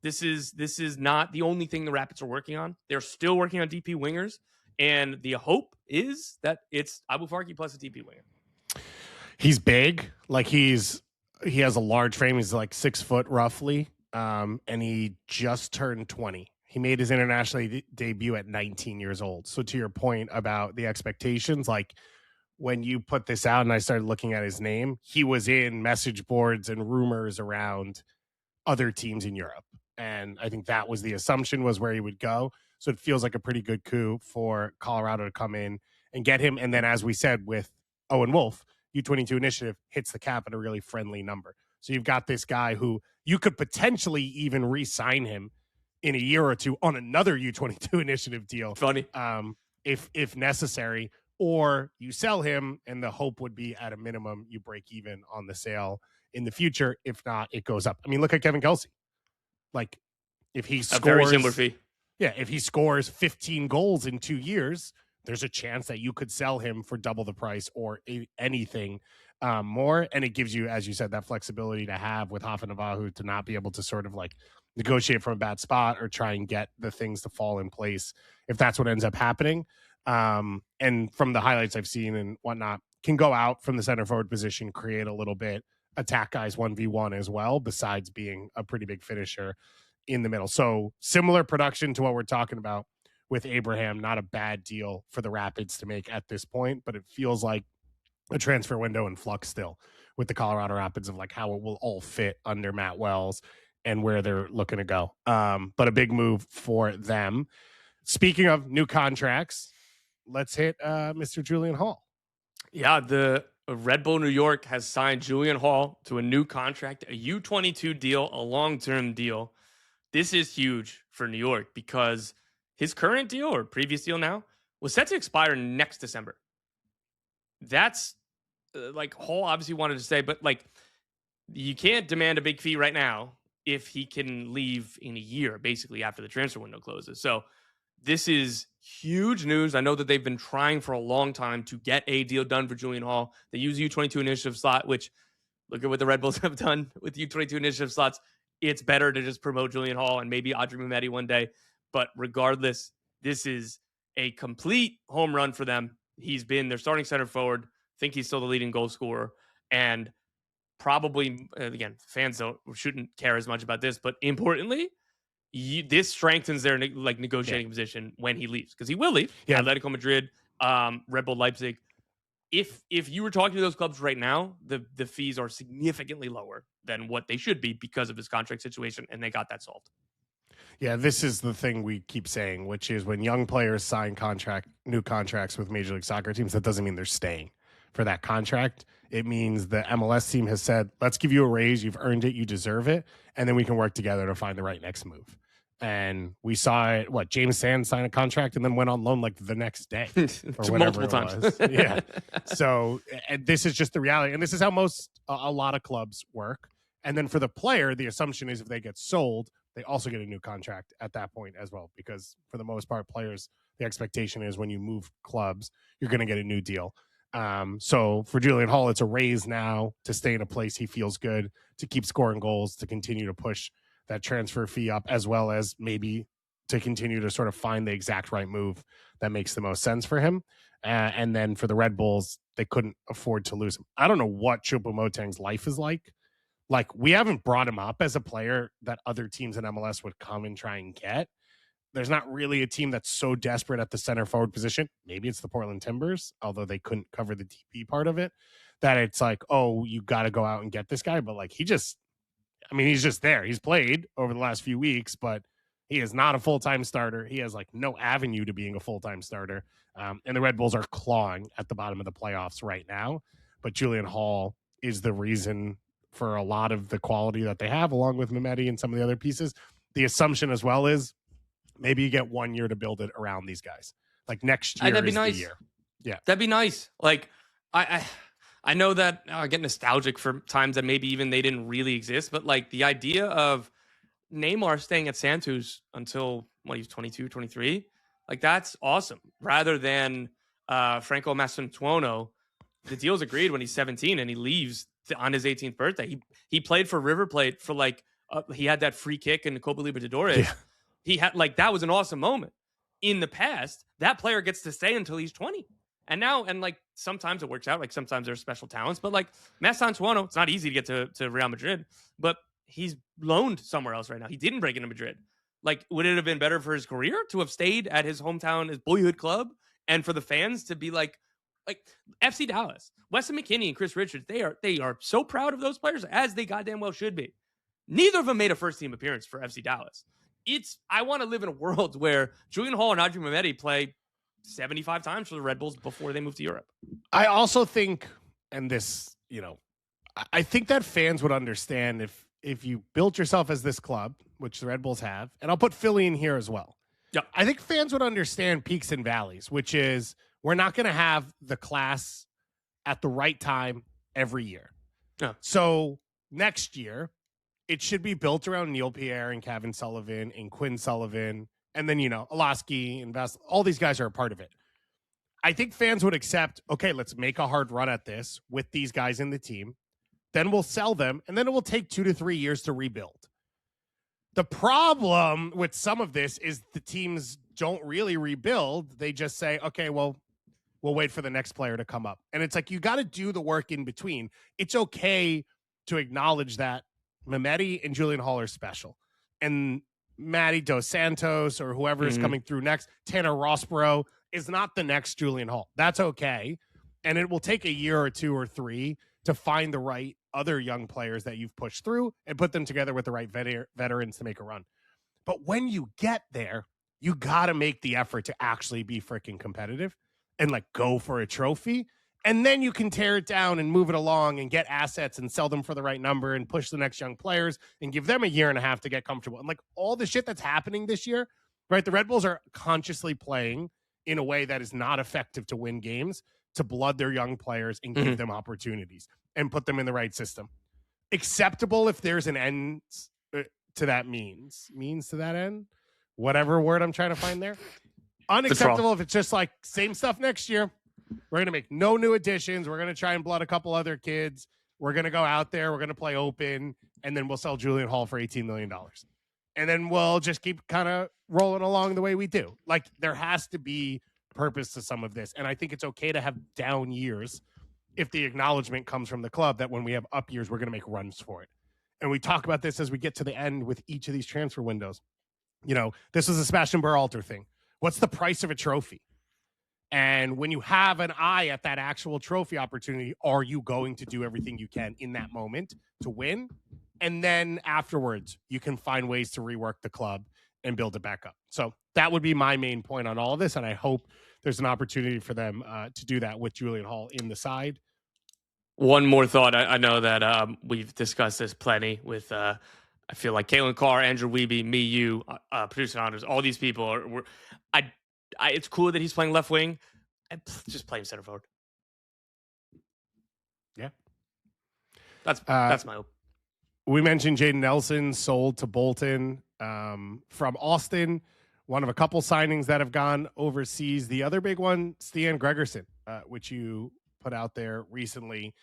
this is not the only thing the Rapids are working on. They're still working on DP wingers. And the hope is that it's Abu Farki plus a DP winger. He's big. Like he has a large frame. He's like 6 foot roughly. And he just turned 20. He made his international debut at 19 years old. So to your point about the expectations, like when you put this out and I started looking at his name, he was in message boards and rumors around other teams in Europe. And I think that was the assumption, was where he would go. So it feels like a pretty good coup for Colorado to come in and get him. And then, as we said, with Owen Wolff, U22 Initiative hits the cap at a really friendly number. So you've got this guy who you could potentially even re-sign him in a year or two on another U22 Initiative deal. Funny. If necessary. Or you sell him, and the hope would be at a minimum you break even on the sale in the future. If not, it goes up. I mean, look at Kevin Kelsy. Like, if he scores... A very similar fee. Yeah, if he scores 15 goals in 2 years, there's a chance that you could sell him for double the price or anything more. And it gives you, as you said, that flexibility to have with Hafa Navahu to not be able to sort of like negotiate from a bad spot or try and get the things to fall in place if that's what ends up happening. And from the highlights I've seen and whatnot, can go out from the center forward position, create a little bit, attack guys 1v1 as well, besides being a pretty big finisher in the middle. So similar production to what we're talking about with Abraham. Not a bad deal for the Rapids to make at this point, but it feels like a transfer window in flux still with the Colorado Rapids of like how it will all fit under Matt Wells and where they're looking to go. But a big move for them. Speaking of new contracts, let's hit Mr. Julian Hall. Yeah, the Red Bull New York has signed Julian Hall to a new contract, a U22 deal, a long-term deal. This is huge for New York because his current deal, or previous deal now, was set to expire next December. That's like Hall obviously wanted to say, but like you can't demand a big fee right now if he can leave in a year, basically after the transfer window closes. So this is huge news. I know that they've been trying for a long time to get a deal done for Julian Hall. They use the U22 Initiative slot, which look at what the Red Bulls have done with U22 Initiative slots. It's better to just promote Julian Hall and maybe Audrey Mehmeti one day. But regardless, this is a complete home run for them. He's been their starting center forward. I think he's still the leading goal scorer. And probably, again, fans shouldn't care as much about this, but importantly, this strengthens their negotiating position when he leaves, because he will leave. Yeah. Atletico Madrid, Red Bull Leipzig. If you were talking to those clubs right now, the fees are significantly lower than what they should be because of his contract situation, and they got that solved. Yeah, this is the thing we keep saying, which is when young players sign new contracts with Major League Soccer teams, that doesn't mean they're staying for that contract. It means the MLS team has said, let's give you a raise. You've earned it. You deserve it. And then we can work together to find the right next move. And we saw it, James Sands signed a contract and then went on loan like the next day. Or multiple times. Yeah. So and this is just the reality. And this is how a lot of clubs work. And then for the player, the assumption is if they get sold, they also get a new contract at that point as well. Because for the most part, players, the expectation is when you move clubs, you're going to get a new deal. So for Julian Hall, it's a raise now to stay in a place he feels good, to keep scoring goals, to continue to push that transfer fee up, as well as maybe to continue to sort of find the exact right move that makes the most sense for him. And then for the Red Bulls, they couldn't afford to lose him. I don't know what Choupo-Moting's life is like. Like, we haven't brought him up as a player that other teams in MLS would come and try and get. There's not really a team that's so desperate at the center forward position. Maybe it's the Portland Timbers, although they couldn't cover the DP part of it, that it's like, oh, you got to go out and get this guy. But like, he's just there. He's played over the last few weeks, but he is not a full-time starter. He has like no avenue to being a full-time starter. And the Red Bulls are clawing at the bottom of the playoffs right now. But Julian Hall is the reason for a lot of the quality that they have, along with Mehmeti and some of the other pieces. The assumption as well is maybe you get 1 year to build it around these guys. Like next year that'd be is nice. the year. Yeah, that'd be nice. Like I know that I get nostalgic for times that maybe even they didn't really exist, but like the idea of Neymar staying at Santos until he was 22, 23, like that's awesome. Rather than Franco Mastantuono, the deal's agreed when he's 17 and he leaves on his 18th birthday. He played for River Plate for like he had that free kick in the Copa Libertadores. Yeah. He had like that was an awesome moment. In the past, that player gets to stay until he's 20. And now, and like sometimes it works out, like sometimes there's special talents, but like Mastantuono, it's not easy to get to Real Madrid, but he's loaned somewhere else right now. He didn't break into Madrid. Like, would it have been better for his career to have stayed at his hometown, his boyhood club, and for the fans to be like FC Dallas, Weston McKennie and Chris Richards, they are so proud of those players, as they goddamn well should be. Neither of them made a first team appearance for FC Dallas. I want to live in a world where Julian Hall and Adrian Mehmeti play 75 times for the Red Bulls before they move to Europe. I also think, and this, I think that fans would understand if you built yourself as this club, which the Red Bulls have, and I'll put Philly in here as well. Yeah, I think fans would understand peaks and valleys, which is we're not going to have the class at the right time every year. Yeah. So next year, it should be built around Neil Pierre and Kevin Sullivan and Quinn Sullivan. And then, Olaski and Vest, all these guys are a part of it. I think fans would accept, okay, let's make a hard run at this with these guys in the team. Then we'll sell them, and then it will take 2 to 3 years to rebuild. The problem with some of this is the teams don't really rebuild. They just say, okay, well, we'll wait for the next player to come up. And it's like, you got to do the work in between. It's okay to acknowledge that Mehmeti and Julian Hall are special. And Matty Dos Santos or whoever is coming through next, Tanner Rossborough, is not the next Julian Hall. That's okay. And it will take a year or 2 or 3 to find the right other young players that you've pushed through and put them together with the right veterans to make a run. But when you get there, you got to make the effort to actually be freaking competitive and like go for a trophy. And then you can tear it down and move it along and get assets and sell them for the right number and push the next young players and give them a year and a half to get comfortable. And like all the shit that's happening this year, right? The Red Bulls are consciously playing in a way that is not effective to win games, to blood their young players and give them opportunities and put them in the right system. Acceptable if there's an end to that means to that end, whatever word I'm trying to find there. Unacceptable if it's just like same stuff next year. We're going to make no new additions. We're going to try and blood a couple other kids. We're going to go out there. We're going to play open. And then we'll sell Julian Hall for $18 million. And then we'll just keep kind of rolling along the way we do. Like, there has to be purpose to some of this. And I think it's okay to have down years if the acknowledgement comes from the club that when we have up years, we're going to make runs for it. And we talk about this as we get to the end with each of these transfer windows. This was a Sebastian Berhalter thing. What's the price of a trophy? And when you have an eye at that actual trophy opportunity, are you going to do everything you can in that moment to win? And then afterwards, you can find ways to rework the club and build it back up. So that would be my main point on all of this. And I hope there's an opportunity for them to do that with Julian Hall in the side. One more thought. I know that we've discussed this plenty with, I feel like Caitlin Carr, Andrew Wiebe, me, you, producer honors, all these people. It's cool that he's playing left wing. Just play him center forward. Yeah. That's my hope. We mentioned Jaden Nelson sold to Bolton from Austin. One of a couple signings that have gone overseas. The other big one, Stian Gregerson, which you put out there recently,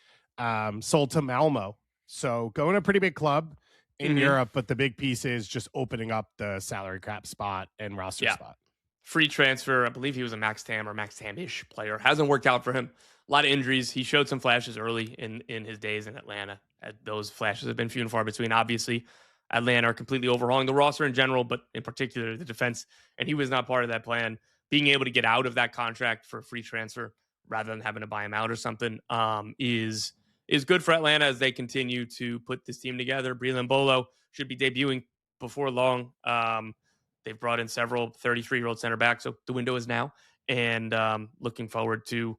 sold to Malmo. So going to a pretty big club in Europe, but the big piece is just opening up the salary cap spot and roster spot. Free transfer. I believe he was a Max Tam or Max Tam-ish player. Hasn't worked out for him. A lot of injuries. He showed some flashes early in his days in Atlanta. Those flashes have been few and far between. Obviously, Atlanta are completely overhauling the roster in general, but in particular the defense. And he was not part of that plan. Being able to get out of that contract for a free transfer rather than having to buy him out or something is good for Atlanta as they continue to put this team together. Breland Bolo should be debuting before long. They've brought in several 33-year-old center backs, so the window is now. And looking forward to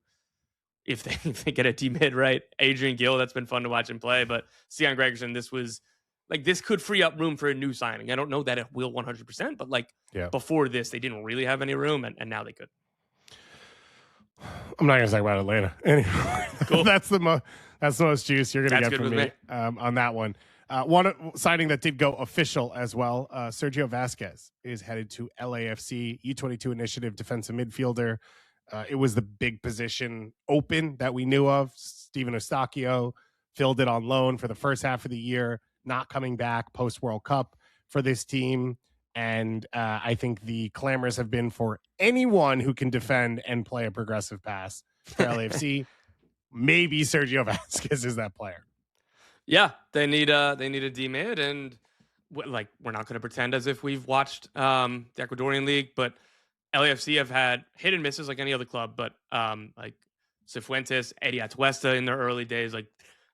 if they get a D-mid right. Adrian Gill, that's been fun to watch him play. But Stian Gregerson, this was like this could free up room for a new signing. I don't know that it will 100%, but like before this, they didn't really have any room, and now they could. I'm not going to talk about Atlanta. Anyway, cool. That's the most juice you're going to get from me on that one. One signing that did go official as well. Sergio Vasquez is headed to LAFC, U22 Initiative defensive midfielder. It was the big position open that we knew of. Steven Eustachio filled it on loan for the first half of the year, not coming back post-World Cup for this team. And I think the clamors have been for anyone who can defend and play a progressive pass for LAFC. Maybe Sergio Vasquez is that player. Yeah, they need a D mid, and like we're not going to pretend as if we've watched the Ecuadorian league, but LAFC have had hit and misses like any other club. But like Cifuentes, Eddie Atuesta in their early days, like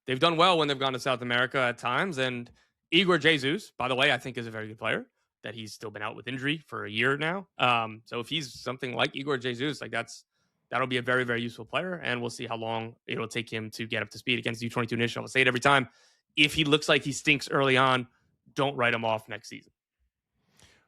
they've done well when they've gone to South America at times. And Igor Jesus, by the way, I think is a very good player. That he's still been out with injury for a year now. So if he's something like Igor Jesus, like that'll be a very, very useful player. And we'll see how long it'll take him to get up to speed against the U22 Initiative. I'll say it every time. If he looks like he stinks early on, don't write him off next season.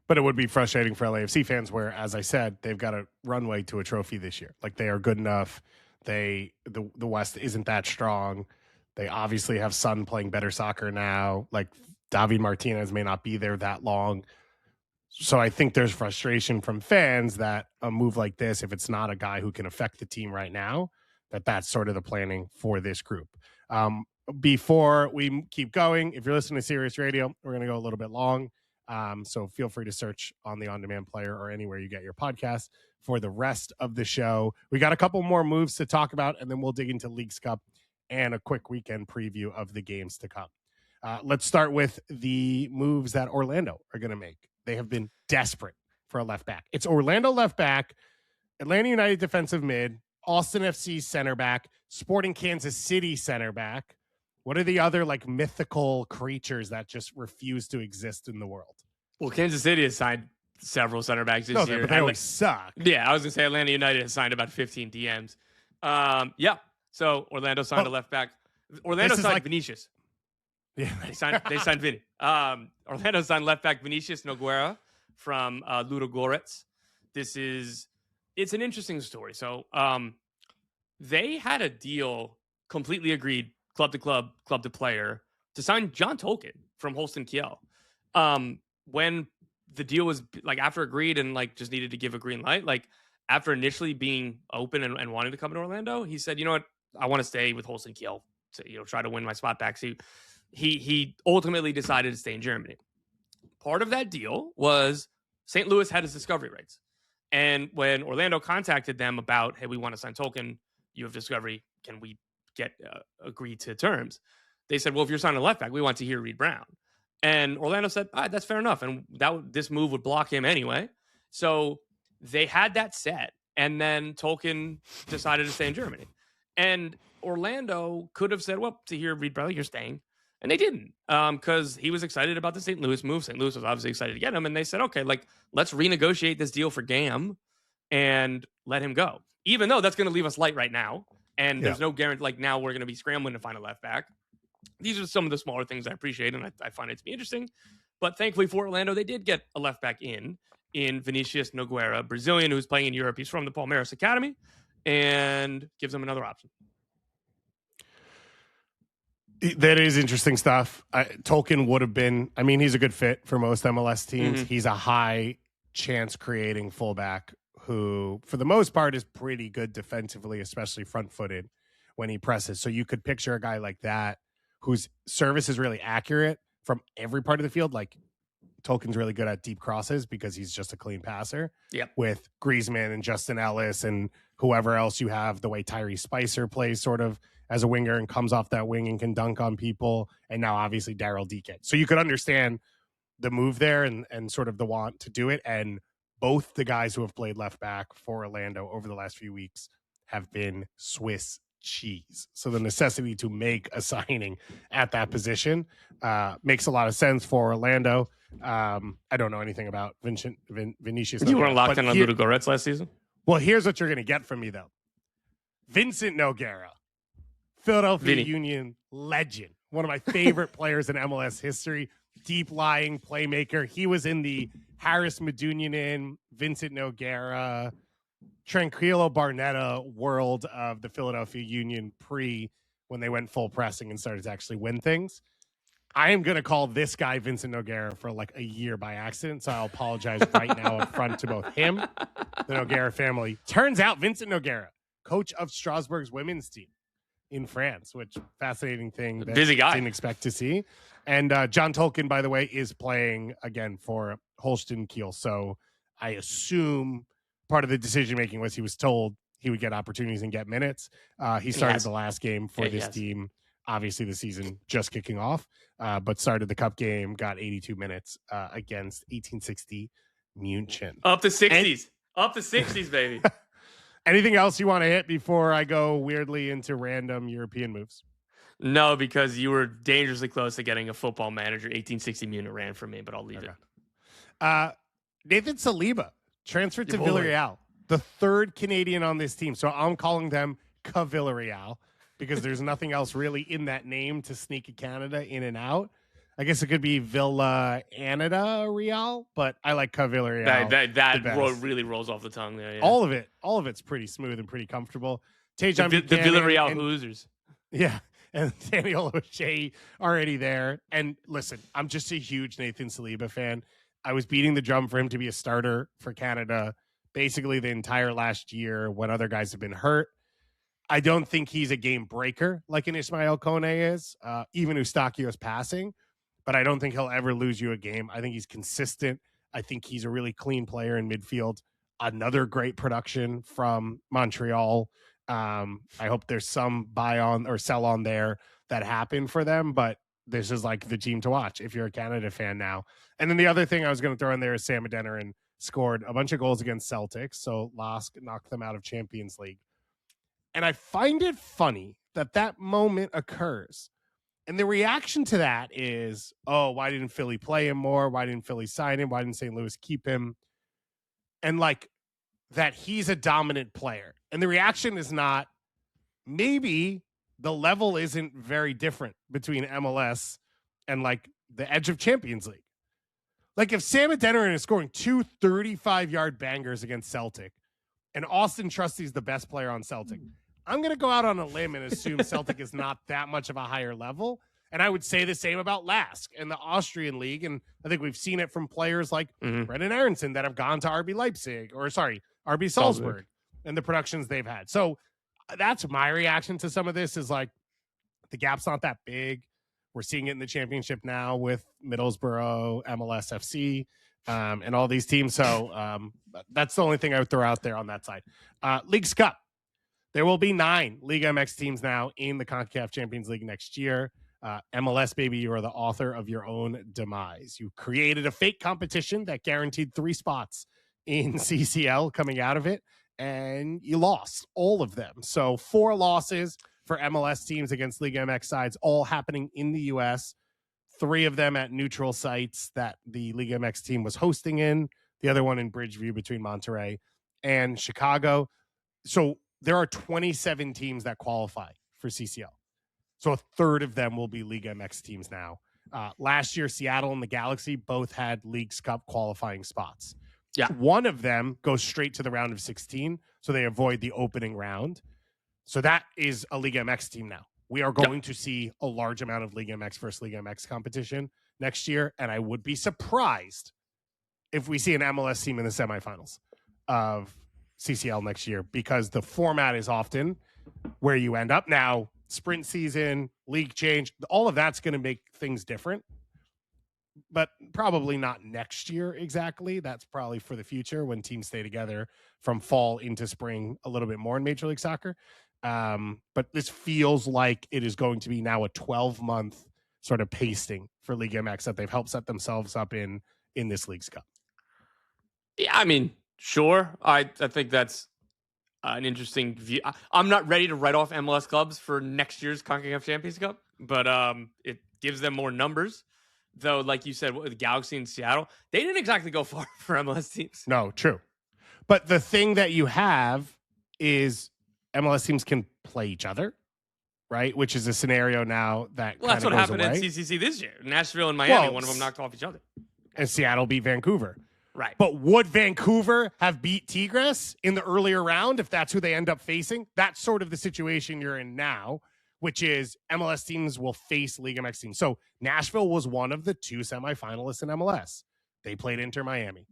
But it would be frustrating for LAFC fans where, as I said, they've got a runway to a trophy this year. Like they are good enough. The West isn't that strong. They obviously have Son playing better soccer now. Like David Martinez may not be there that long. So I think there's frustration from fans that a move like this, if it's not a guy who can affect the team right now, that's sort of the planning for this group. Before we keep going, if you're listening to Sirius Radio, we're going to go a little bit long. So feel free to search on the on-demand player or anywhere you get your podcast for the rest of the show. We got a couple more moves to talk about, and then we'll dig into Leagues Cup and a quick weekend preview of the games to come. Let's start with the moves that Orlando are going to make. They have been desperate for a left back. It's Orlando left back, Atlanta United defensive mid, Austin FC center back, Sporting Kansas City center back. What are the other like mythical creatures that just refuse to exist in the world? Well, Kansas City has signed several center backs this year. But they always suck. Yeah, I was going to say Atlanta United has signed about 15 DMs. Yeah, so Orlando signed a left back. Orlando signed Vinicius. Yeah, they signed Vinny. Orlando signed left back Vinicius Nogueira from Ludogorets. It's an interesting story. So they had a deal completely agreed, club to club, club to player, to sign John Tolkien from Holstein Kiel. When the deal was like after agreed and like just needed to give a green light, like after initially being open and wanting to come to Orlando, he said, you know what, I want to stay with Holstein Kiel to try to win my spot back. So he ultimately decided to stay in Germany. Part of that deal was St. Louis had his discovery rights. And when Orlando contacted them about, hey, we want to sign Tolkien, you have discovery, can we get agreed to terms? They said, well, if you're signing a left back, we want to hear Reed Brown. And Orlando said, all right, that's fair enough. And this move would block him anyway. So they had that set. And then Tolkien decided to stay in Germany. And Orlando could have said, well, to hear Reed Brown, you're staying. And they didn't, because he was excited about the St. Louis move. St. Louis was obviously excited to get him. And they said, okay, like, let's renegotiate this deal for Gam and let him go. Even though that's going to leave us light right now. And there's no guarantee, like, now we're going to be scrambling to find a left back. These are some of the smaller things I appreciate, and I find it to be interesting. But thankfully for Orlando, they did get a left back in Vinicius Nogueira, Brazilian, who's playing in Europe. He's from the Palmeiras Academy and gives them another option. That is interesting stuff. Tolkien would have been, I mean, he's a good fit for most MLS teams. Mm-hmm. He's a high chance creating fullback who, for the most part, is pretty good defensively, especially front footed when he presses. So you could picture a guy like that whose service is really accurate from every part of the field. Like Tolkien's really good at deep crosses because he's just a clean passer. Yep. With Griezmann and Justin Ellis and whoever else you have, the way Tyrese Spicer plays sort of as a winger and comes off that wing and can dunk on people. And now obviously Daryl Deacon. So you could understand the move there and sort of the want to do it. And both the guys who have played left back for Orlando over the last few weeks have been Swiss cheese. So the necessity to make a signing at that position makes a lot of sense for Orlando. I don't know anything about Vinicius. You weren't locked in on Ludogorets last season? Well, here's what you're going to get from me, though. Vincent Nogueira, Philadelphia Union legend, one of my favorite players in MLS history, deep lying playmaker. He was in the Harris Medunjanin, Vincent Nogueira, Tranquilo Barnetta world of the Philadelphia Union when they went full pressing and started to actually win things. I am going to call this guy Vincent Nogueira for like a year by accident, so I'll apologize right now up front to both him, the Nogueira family. Turns out Vincent Nogueira, coach of Strasbourg's women's team in France, which fascinating thing that busy guy. Didn't expect to see. And John Tolkien, by the way, is playing again for Holstein Kiel. So I assume part of the decision making was he was told he would get opportunities and get minutes. He started the last game for this team. Obviously, the season just kicking off, but started the cup game, got 82 minutes against 1860 München. Up the 60s. Up the 60s, baby. Anything else you want to hit before I go weirdly into random European moves? No, because you were dangerously close to getting a Football Manager 1860 München ran for me, but I'll leave it. Nathan Saliba transferred to Villarreal, the third Canadian on this team. So I'm calling them Villarreal, because there's nothing else really in that name to sneak a Canada in and out. I guess it could be Villa Anida Real, but I like Villarreal. That really rolls off the tongue there. Yeah. All of it's pretty smooth and pretty comfortable. Tejan the Villarreal Hoosiers. Yeah, and Daniel O'Shea already there. And listen, I'm just a huge Nathan Saliba fan. I was beating the drum for him to be a starter for Canada basically the entire last year when other guys have been hurt. I don't think he's a game breaker like an Ismael Kone is, even Eustachio's passing, but I don't think he'll ever lose you a game. I think he's consistent. I think he's a really clean player in midfield. Another great production from Montreal. I hope there's some buy on or sell on there that happened for them, but this is like the team to watch if you're a Canada fan now. And then the other thing I was going to throw in there is Sam Adeniran scored a bunch of goals against Celtics, so LASK knocked them out of Champions League. And I find it funny that moment occurs. And the reaction to that is, oh, why didn't Philly play him more? Why didn't Philly sign him? Why didn't St. Louis keep him? And like that he's a dominant player. And the reaction is not, maybe the level isn't very different between MLS and like the edge of Champions League. Like if Sam Adeniran is scoring 2 35-yard bangers against Celtic and Austin Trusty's the best player on Celtic, I'm going to go out on a limb and assume Celtic is not that much of a higher level. And I would say the same about LASK in the Austrian league. And I think we've seen it from players like Brendan Aronson that have gone to RB Salzburg and the productions they've had. So that's my reaction to some of this is like the gap's not that big. We're seeing it in the championship now with Middlesbrough, MLS FC, and all these teams. So that's the only thing I would throw out there on that side. Leagues Cup. There will be 9 Liga MX teams now in the CONCACAF Champions League next year. MLS, baby, you are the author of your own demise. You created a fake competition that guaranteed 3 spots in CCL coming out of it, and you lost all of them. So 4 losses for MLS teams against Liga MX sides, all happening in the U.S., 3 of them at neutral sites that the Liga MX team was hosting in, the other one in Bridgeview between Monterrey and Chicago. So there are 27 teams that qualify for CCL. So a third of them will be Liga MX teams now. Last year, Seattle and the Galaxy both had Leagues Cup qualifying spots. Yeah. One of them goes straight to the round of 16, so they avoid the opening round. So that is a Liga MX team now. We are going to see a large amount of Liga MX versus Liga MX competition next year, and I would be surprised if we see an MLS team in the semifinals of CCL next year, because the format is often where you end up now. Sprint season, league change, all of that's going to make things different, but probably not next year exactly. That's probably for the future when teams stay together from fall into spring a little bit more in Major League Soccer. But this feels like it is going to be now a 12-month sort of pasting for League MX that they've helped set themselves up in this Leagues Cup. Yeah, I mean, sure. I think that's an interesting view. I'm not ready to write off MLS clubs for next year's CONCACAF Champions Cup, but it gives them more numbers. Though, like you said, with the Galaxy and Seattle, they didn't exactly go far for MLS teams. No, true. But the thing that you have is MLS teams can play each other. right? Which is a scenario now that Well, that's what goes happened away. at CCC this year. Nashville and Miami, one of them knocked off each other. And Seattle beat Vancouver. Right. But would Vancouver have beat Tigres in the earlier round if that's who they end up facing? That's sort of the situation you're in now, which is MLS teams will face Liga MX teams. So Nashville was one of the 2 semifinalists in MLS. They played Inter Miami.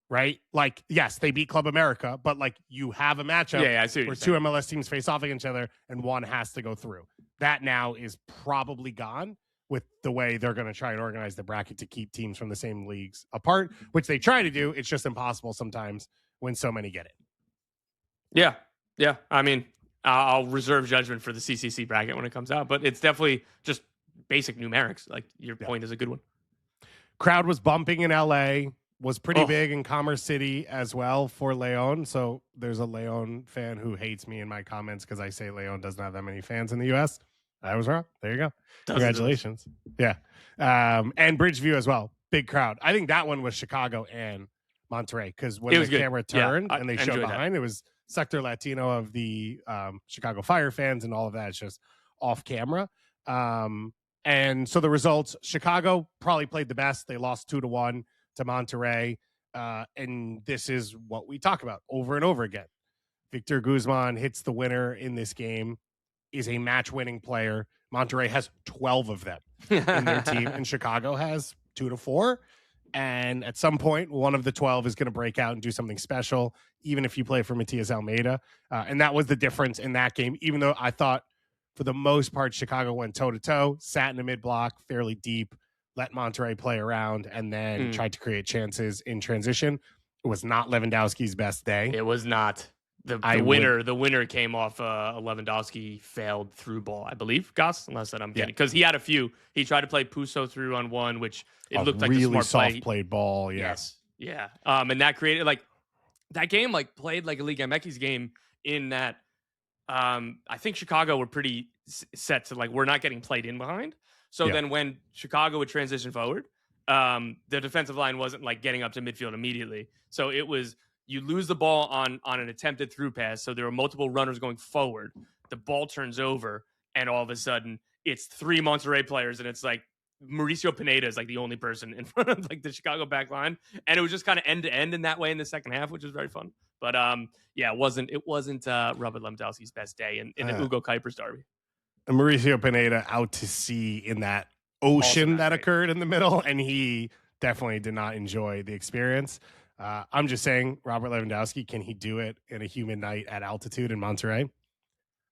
Right? Like, yes, they beat Club America, but like you have a matchup where 2 MLS teams face off against each other and one has to go through. That now is probably gone with the way they're going to try and organize the bracket to keep teams from the same leagues apart, which they try to do. It's just impossible sometimes when so many get it. Yeah. Yeah. I mean, I'll reserve judgment for the CCC bracket when it comes out, but it's definitely just basic numerics. Like your point is a good one. Crowd was bumping in LA, was pretty big in Commerce City as well for Leon. So there's a Leon fan who hates me in my comments because I say Leon doesn't have that many fans in the U.S. I was wrong. There you go. Congratulations. Yeah. And Bridgeview as well. Big crowd. I think that one was Chicago and Monterrey because when the camera turned and they showed behind, it was Sector Latino of the Chicago Fire fans and all of that. It's just off camera. And so the results, Chicago probably played the best. They lost 2-1 to Monterrey. And this is what we talk about over and over again. Victor Guzman hits the winner in this game, is a match-winning player. Monterrey has 12 of them in their team, and Chicago has 2-4. And at some point, one of the 12 is going to break out and do something special, even if you play for Matias Almeida. And that was the difference in that game, even though I thought, for the most part, Chicago went toe-to-toe, sat in the mid-block, fairly deep, let Monterrey play around, and then tried to create chances in transition. It was not Lewandowski's best day. It was not. The winner came off a Lewandowski failed through ball, I believe, Gass, unless that I'm kidding. Because he had a few. He tried to play Puso through on one, which it looked like really a smart soft played ball. Yes. Yeah. And that created that game played like a Liga MX game in that I think Chicago were pretty set to we're not getting played in behind. So then when Chicago would transition forward, the defensive line wasn't getting up to midfield immediately. So it was, you lose the ball on an attempted through pass. So there were multiple runners going forward. The ball turns over, and all of a sudden it's 3 Monterrey players, and it's Mauricio Pineda is the only person in front of the Chicago back line. And it was just kind of end to end in that way in the second half, which was very fun. But it wasn't Robert Lewandowski's best day in the Hugo Kuipers derby. And Mauricio Pineda out to sea in that ocean that occurred in the middle, and he definitely did not enjoy the experience. I'm just saying, Robert Lewandowski, can he do it in a humid night at altitude in Monterrey?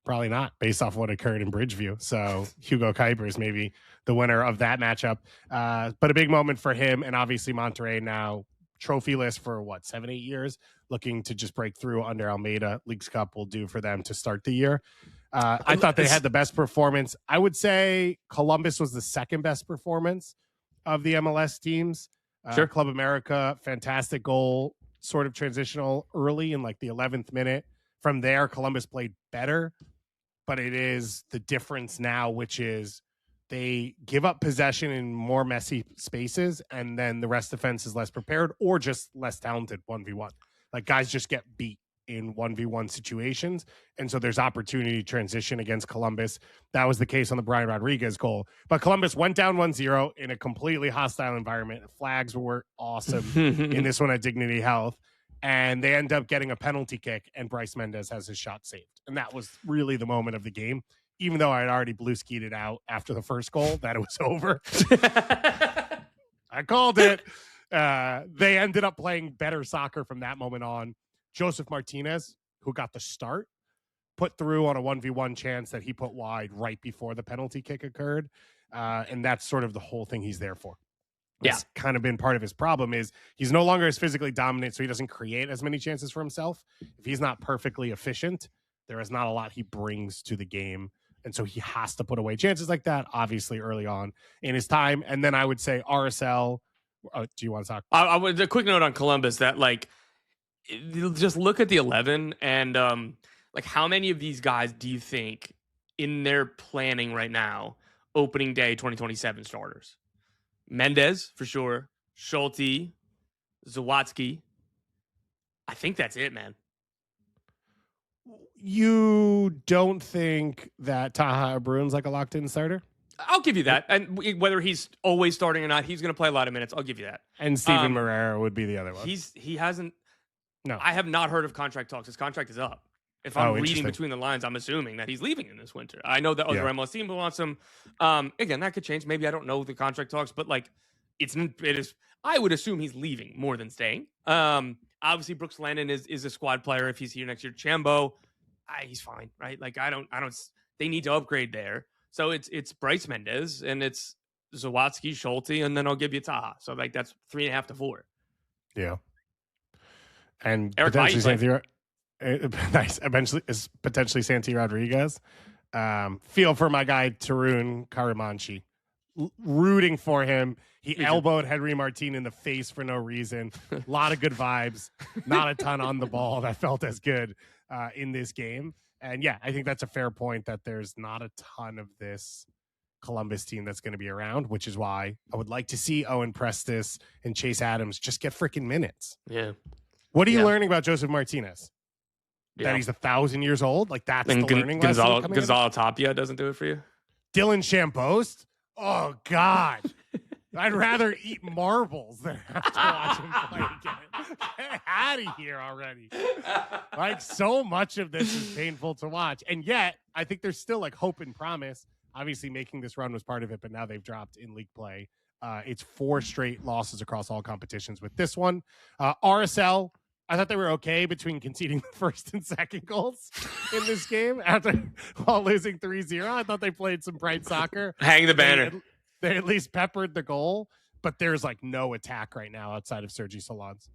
Probably not, based off what occurred in Bridgeview. So Hugo Kuipers maybe the winner of that matchup. But a big moment for him, and obviously Monterrey now trophyless for 7-8 years, looking to just break through under Almeida. Leagues Cup will do for them to start the year. I thought they had the best performance. I would say Columbus was the second best performance of the MLS teams. Club America, fantastic goal, sort of transitional early in the 11th minute. From there, Columbus played better, but it is the difference now, which is they give up possession in more messy spaces, and then the rest defense is less prepared or just less talented 1v1. Guys just get beat in 1v1 situations, and so there's opportunity to transition against Columbus. That was the case on the Brian Rodriguez goal. But Columbus went down 1-0 in a completely hostile environment. Flags were awesome in this one at Dignity Health, and they end up getting a penalty kick, and Bryce Mendez has his shot saved. And that was really the moment of the game, even though I had already blue-skied it out after the first goal, that it was over. I called it. They ended up playing better soccer from that moment on. Joseph Martinez, who got the start, put through on a 1v1 chance that he put wide right before the penalty kick occurred. And that's sort of the whole thing he's there for. It's kind of been part of his problem is he's no longer as physically dominant, so he doesn't create as many chances for himself. If he's not perfectly efficient, there is not a lot he brings to the game. And so he has to put away chances like that, obviously, early on in his time. And then I would say RSL. Do you want to talk? I would a quick note on Columbus that just look at the 11 and how many of these guys do you think in their planning right now, opening day 2027 starters? Mendez, for sure. Schulte, Zawadzki. I think that's it, man. You don't think that Taha Bruin's like a locked-in starter? I'll give you that. And whether he's always starting or not, he's going to play a lot of minutes. I'll give you that. And Steven Moreira would be the other one. He hasn't. No. I have not heard of contract talks. His contract is up. If I'm reading between the lines, I'm assuming that he's leaving in this winter. I know that other MLS team wants him. Again, that could change. Maybe I don't know the contract talks, but like it is. I would assume he's leaving more than staying. Obviously, Brooks Lennon is a squad player if he's here next year. Chambo, he's fine, right? Like I don't. They need to upgrade there. So it's Bryce Mendez and it's Zawadzki, Schulte, and then I'll give you Taha. So like that's 3.5 to 4. Yeah. And Eric potentially potentially Santi Rodriguez. Feel for my guy Tarun Karamanchi. Rooting for him. He elbowed Henry Martin in the face for no reason. A lot of good vibes. Not a ton on the ball that felt as good in this game. And yeah, I think that's a fair point that there's not a ton of this Columbus team that's going to be around, which is why I would like to see Owen Prestis and Chase Adams just get freaking minutes. Yeah. What are you learning about Joseph Martinez? That he's 1,000 years old? Like that's the learning lesson. Gonzalo Tapia doesn't do it for you? Dylan Champost? Oh, God. I'd rather eat marbles than have to watch him play again. Get out of here already. Like, so much of this is painful to watch. And yet, I think there's still, like, hope and promise. Obviously, making this run was part of it, but now they've dropped in league play. It's 4 straight losses across all competitions with this one. RSL, I thought they were okay between conceding the first and second goals in this game while losing 3-0. I thought they played some bright soccer. Hang the banner. They at least peppered the goal, but there's like no attack right now outside of Sergi Solans.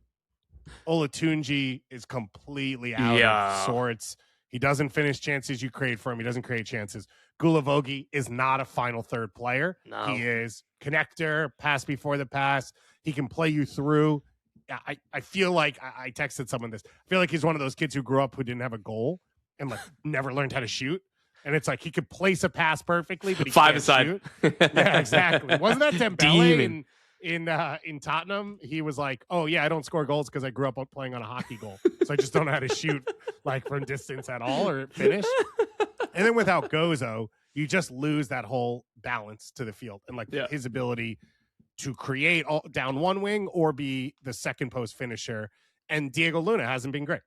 Olatunji is completely out of sorts. He doesn't finish chances you create for him. He doesn't create chances. Gulavogi is not a final third player. No. He is connector, pass before the pass. He can play you through. I feel like I texted someone this. I feel like he's one of those kids who grew up who didn't have a goal and like never learned how to shoot. And it's like he could place a pass perfectly, but he can't shoot. Yeah, exactly. Wasn't that Dembele in Tottenham? He was like, "Oh yeah, I don't score goals because I grew up playing on a hockey goal, so I just don't know how to shoot like from distance at all or finish." And then without Gozo, you just lose that whole balance to the field and like his ability to create down one wing or be the second post finisher. And Diego Luna hasn't been great,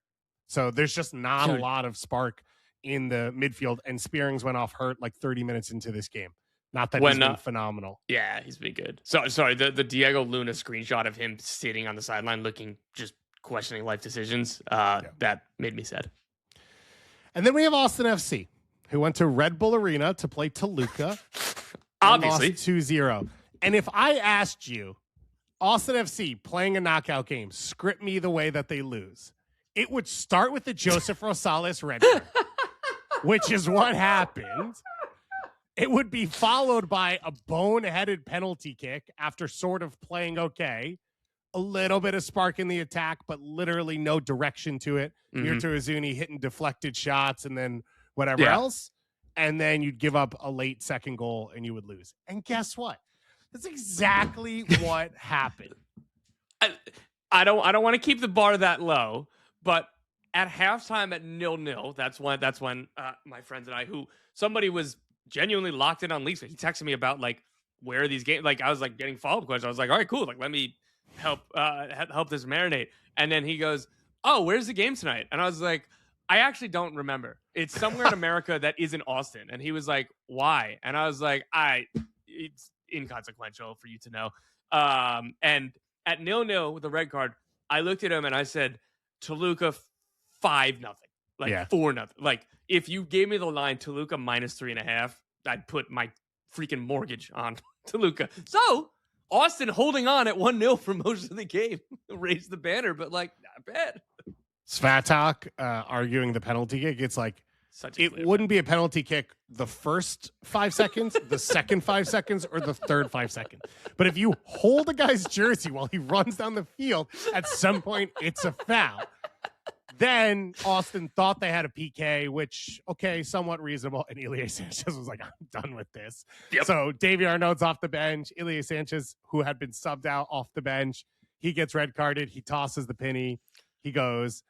so there's just not a lot of spark in the midfield, and Spearings went off hurt like 30 minutes into this game. Not that he's been phenomenal. Yeah, he's been good. So sorry, the Diego Luna screenshot of him sitting on the sideline looking, just questioning life decisions, that made me sad. And then we have Austin FC, who went to Red Bull Arena to play Toluca. Obviously. Lost 2-0. And if I asked you, Austin FC playing a knockout game, script me the way that they lose, it would start with the Joseph Rosales red card. Which is what happened. It would be followed by a boneheaded penalty kick after sort of playing okay. A little bit of spark in the attack, but literally no direction to it. Mirta Izuni hitting deflected shots and then whatever else. And then you'd give up a late second goal and you would lose. And guess what? That's exactly what happened. I don't want to keep the bar that low, but at halftime at 0-0, that's when my friends and I, who somebody was genuinely locked in on leagues, he texted me about like where are these games. Like I was like getting follow-up questions. I was like, all right, cool. Like let me help this marinate. And then he goes, oh, where's the game tonight? And I was like, I actually don't remember. It's somewhere in America that isn't Austin. And he was like, why? And I was like, it's inconsequential for you to know. And at 0-0 with the red card, I looked at him and I said, Toluca 5-0, like 4-0. Like if you gave me the line Toluca -3.5, I'd put my freaking mortgage on Toluca. So Austin holding on at 1-0 for most of the game, raised the banner, but like not bad. Svatak arguing the penalty kick. It's like it wouldn't be a penalty kick the first 5 seconds, the second 5 seconds, or the third 5 seconds. But if you hold a guy's jersey while he runs down the field, at some point it's a foul. Then Austin thought they had a PK, which, okay, somewhat reasonable. And Ilie Sanchez was like, I'm done with this. Yep. So Davy Arnaud's off the bench. Ilie Sanchez, who had been subbed out off the bench, he gets red carded. He tosses the penny. He goes.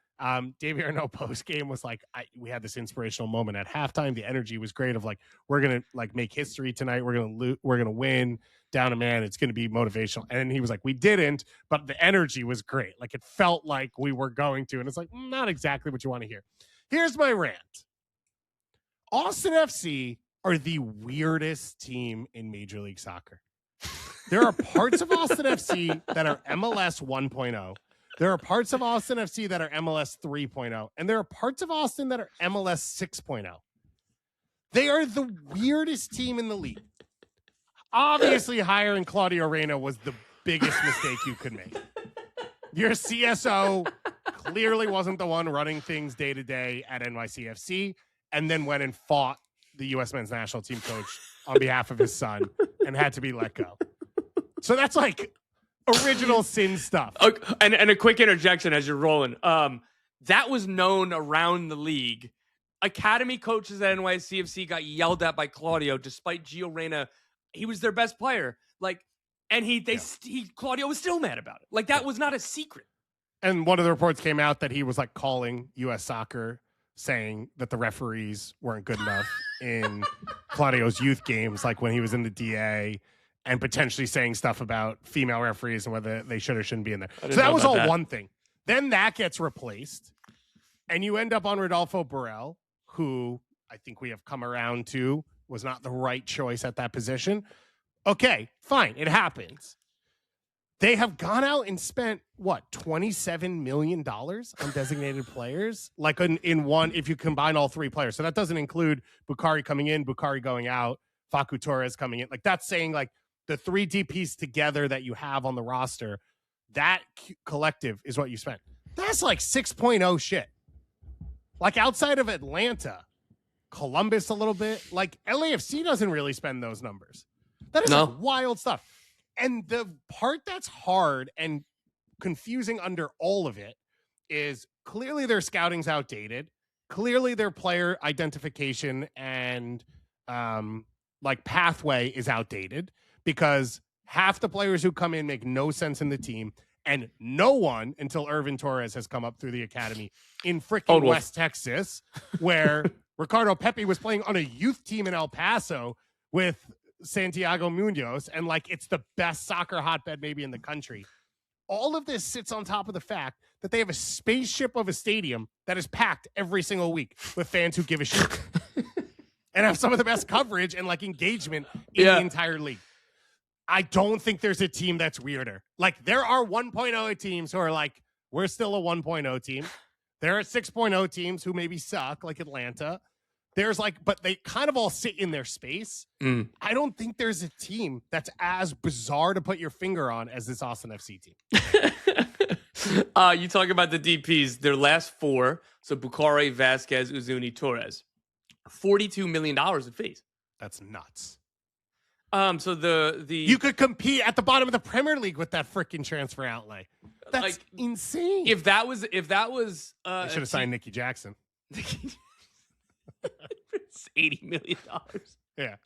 Davey Arnaud post game was like, we had this inspirational moment at halftime. The energy was great of like, we're gonna like make history tonight. We're gonna win down a man. It's gonna be motivational. And he was like, we didn't, but the energy was great. Like it felt like we were going to, and it's like not exactly what you want to hear. Here's my rant. Austin FC are the weirdest team in Major League Soccer. There are parts of Austin FC that are MLS 1.0. There are parts of Austin FC that are MLS 3.0, and there are parts of Austin that are MLS 6.0. They are the weirdest team in the league. Obviously, hiring Claudio Reyna was the biggest mistake you could make. Your CSO clearly wasn't the one running things day to day at NYCFC, and then went and fought the U.S. men's national team coach on behalf of his son and had to be let go. So that's like original sin stuff. And a quick interjection as you're rolling. That was known around the league. Academy coaches at NYCFC got yelled at by Claudio, despite Gio Reyna. He was their best player. Like, and Claudio was still mad about it. Like that was not a secret. And one of the reports came out that he was like calling U.S. Soccer, saying that the referees weren't good enough in Claudio's youth games, like when he was in the DA. And potentially saying stuff about female referees and whether they should or shouldn't be in there. So that was all one thing. Then that gets replaced. And you end up on Rodolfo Borrell, who I think we have come around to was not the right choice at that position. Okay, fine. It happens. They have gone out and spent, $27 million on designated players? Like in one, if you combine all three players. So that doesn't include Bukhari coming in, Bukhari going out, Facu Torres coming in. Like that's saying like, the three DPs together that you have on the roster, that collective is what you spent. That's like 6.0 shit. Like outside of Atlanta, Columbus a little bit, like LAFC doesn't really spend those numbers. That is like wild stuff. And the part that's hard and confusing under all of it is clearly their scouting's outdated. Clearly their player identification and like pathway is outdated. Because half the players who come in make no sense in the team, and no one until Irvin Torres has come up through the academy in freaking West Texas, where Ricardo Pepi was playing on a youth team in El Paso with Santiago Munoz, and like it's the best soccer hotbed maybe in the country. All of this sits on top of the fact that they have a spaceship of a stadium that is packed every single week with fans who give a shit and have some of the best coverage and like engagement in the entire league. I don't think there's a team that's weirder. Like, there are 1.0 teams who are like, we're still a 1.0 team. There are 6.0 teams who maybe suck, like Atlanta. There's like, but they kind of all sit in their space. I don't think there's a team that's as bizarre to put your finger on as this Austin FC team. You talk about the DPs, their last four. So Bukhari, Vasquez, Uzuni, Torres. $42 million in fees. That's nuts. So the you could compete at the bottom of the Premier League with that freaking transfer outlay. That's like insane. If that was they should have signed Nicky Jackson. It's $80 million. Yeah.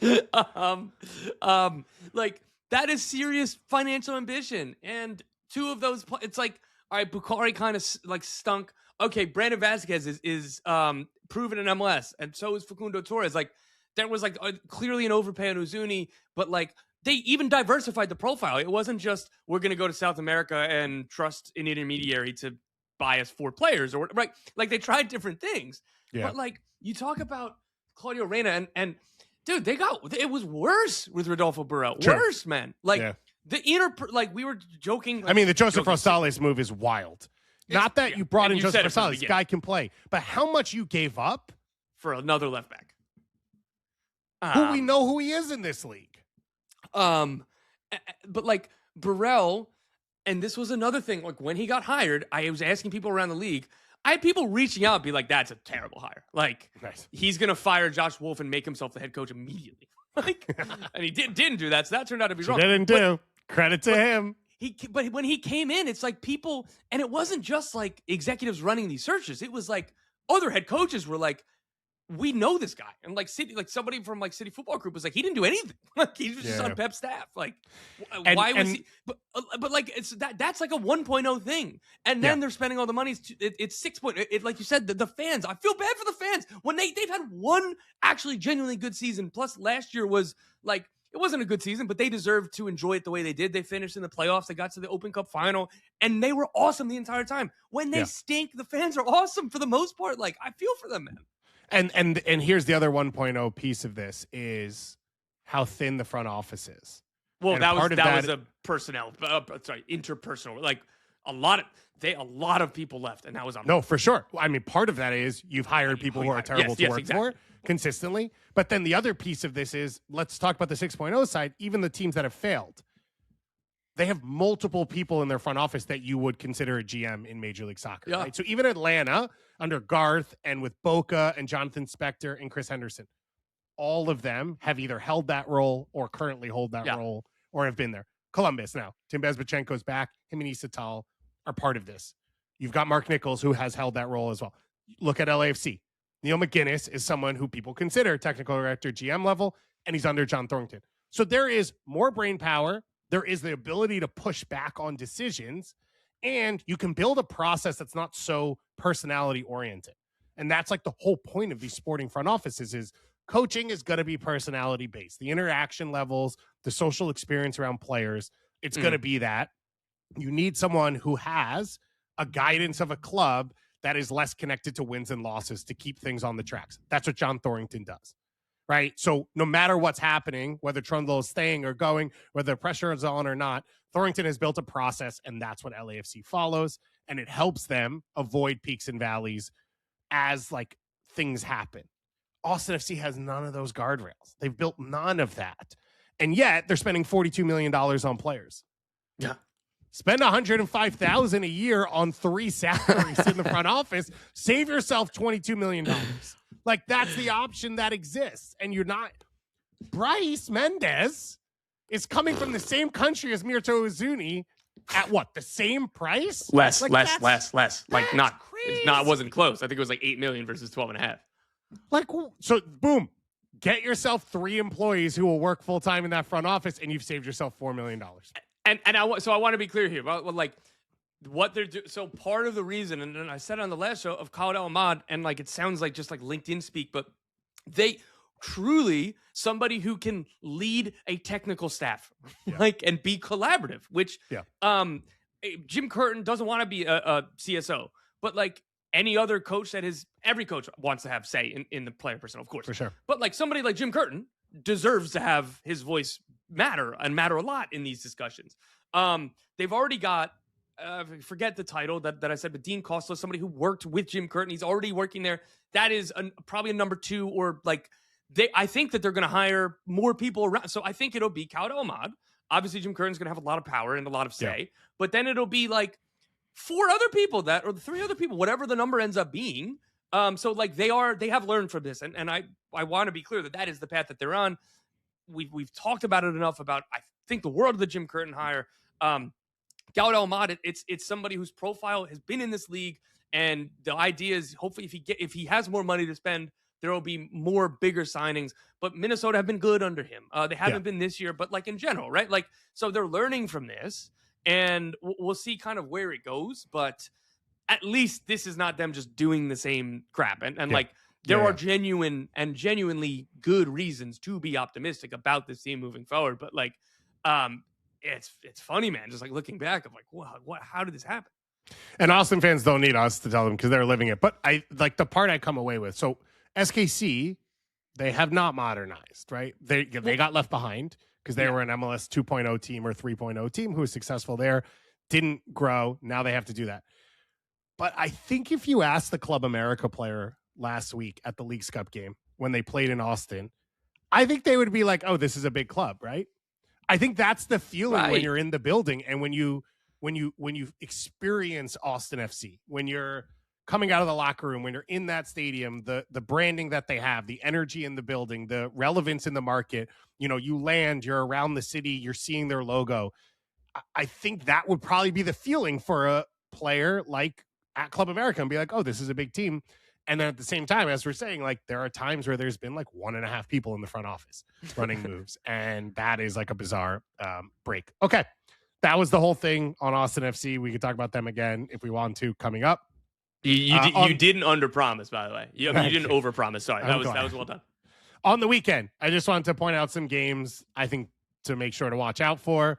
Like that is serious financial ambition. And two of those, it's like, all right, Bukhari kind of like stunk. Okay, Brandon Vasquez is proven in MLS, and so is Facundo Torres. Like, there was like clearly an overpay on Uzuni, but like they even diversified the profile. It wasn't just we're going to go to South America and trust an intermediary to buy us 4 players or right. Like they tried different things. Yeah. But like you talk about Claudio Reyna and dude, it was worse with Rodolfo Borrell. Sure. Worse, man. Like like we were joking. Like, I mean, the Joseph Rosales move is wild. Not that you brought in Joseph Rosales. This guy can play, but how much you gave up for another left back. Who we know who he is in this league. But like Borrell, and this was another thing, like when he got hired, I was asking people around the league, I had people reaching out and be like, that's a terrible hire. Like he's going to fire Josh Wolff and make himself the head coach immediately. Like, and he didn't do that. So that turned out to be wrong. Didn't do. Credit to him. But when he came in, it's like people, and it wasn't just like executives running these searches. It was like other head coaches were like, we know this guy, and like somebody from like City Football Group was like, he didn't do anything. Like he was just on Pep's staff. Like, why was he? But like that's like a 1.0 thing, and then they're spending all the money. It's 6. Like you said, the fans. I feel bad for the fans when they've had one actually genuinely good season. Plus last year was like, it wasn't a good season, but they deserved to enjoy it the way they did. They finished in the playoffs. They got to the Open Cup final, and they were awesome the entire time. When they stink, the fans are awesome for the most part. Like, I feel for them, man. And here's the other 1.0 piece of this is how thin the front office is. Well, that was a personnel, interpersonal. Like a lot of people left, and that was on. No, for sure. I mean, part of that is you've hired people who are terrible to work for consistently. But then the other piece of this is, let's talk about the 6.0 side. Even the teams that have failed, they have multiple people in their front office that you would consider a GM in Major League Soccer. Yeah. Right? So even Atlanta, under Garth and with Boca and Jonathan Spector and Chris Henderson, all of them have either held that role or currently hold that role or have been there. Columbus now, Tim Bezbatchenko's back. Him and Issa Tal are part of this. You've got Mark Nichols, who has held that role as well. Look at LAFC. Neil McGuinness is someone who people consider technical director, GM level, and he's under John Thornton. So there is more brain power. There is the ability to push back on decisions, and you can build a process that's not so personality oriented. And that's like the whole point of these sporting front offices is coaching is going to be personality based. The interaction levels, the social experience around players, it's going to be that. You need someone who has a guidance of a club that is less connected to wins and losses to keep things on the tracks. That's what John Thornton does, right? So no matter what's happening, whether Trundle is staying or going, whether the pressure is on or not, Thornton has built a process, and that's what LAFC follows, and it helps them avoid peaks and valleys as like things happen. Austin FC has none of those guardrails. They've built none of that, and yet they're spending $42 million on players. Yeah. Spend $105,000 a year on 3 salaries in the front office. Save yourself $22 million. Like, that's the option that exists. And you're not. Bryce Mendes is coming from the same country as Mirto Uzuni at what? The same price? Less. Like, not crazy. It wasn't close. I think it was like $8 million versus 12.5. Like, so boom. Get yourself 3 employees who will work full time in that front office, and you've saved yourself $4 million. And I want to be clear here about like what they're doing. So part of the reason, and I said on the last show of Khaled El-Ahmad, and like it sounds like just like LinkedIn speak, but they truly somebody who can lead a technical staff, like and be collaborative. Which Jim Curtin doesn't want to be a CSO, but like any other coach that is, every coach wants to have say in the player person, of course, for sure. But like somebody like Jim Curtin deserves to have his voice matter a lot in these discussions. They've already got forget the title that I said, but Dean Costello, somebody who worked with Jim Curtin. He's already working there. That is probably a number 2, or like I think that they're going to hire more people around. So I think it'll be Khaled El-Ahmad. Obviously, Jim Curtin's going to have a lot of power and a lot of say, but then it'll be like 4 other people or 3 other people, whatever the number ends up being. So like they have learned from this, and I want to be clear that is the path that they're on. We've talked about it enough about, I think, the world of the Jim Curtin hire. Khaled El-Ahmad, it's somebody whose profile has been in this league, and the idea is hopefully if he has more money to spend, there will be more bigger signings. But Minnesota have been good under him. They haven't been this year, but like in general, right? Like, so they're learning from this, and we'll see kind of where it goes. But at least this is not them just doing the same crap, and like. There are genuinely good reasons to be optimistic about this team moving forward. But like, it's funny, man. Just like looking back, I'm like, what? How did this happen? And Austin fans don't need us to tell them because they're living it. But I like the part I come away with. So SKC, they have not modernized, right? They got left behind because they were an MLS 2.0 team or 3.0 team who was successful there, didn't grow. Now they have to do that. But I think if you ask the Club America player last week at the Leagues Cup game when they played in Austin, I think they would be like, oh, this is a big club, right? I think that's the feeling when you're in the building and when you experience Austin FC, when you're coming out of the locker room, when you're in that stadium, the branding that they have, the energy in the building, the relevance in the market, you land, you're around the city, you're seeing their logo. I think that would probably be the feeling for a player like at Club America and be like, oh, this is a big team. And then at the same time, as we're saying, like there are times where there's been like 1.5 people in the front office running moves. And that is like a bizarre break. Okay. That was the whole thing on Austin FC. We could talk about them again if we want to coming up. You didn't underpromise, by the way. You didn't overpromise. Sorry, that was well done. On the weekend, I just wanted to point out some games I think to make sure to watch out for.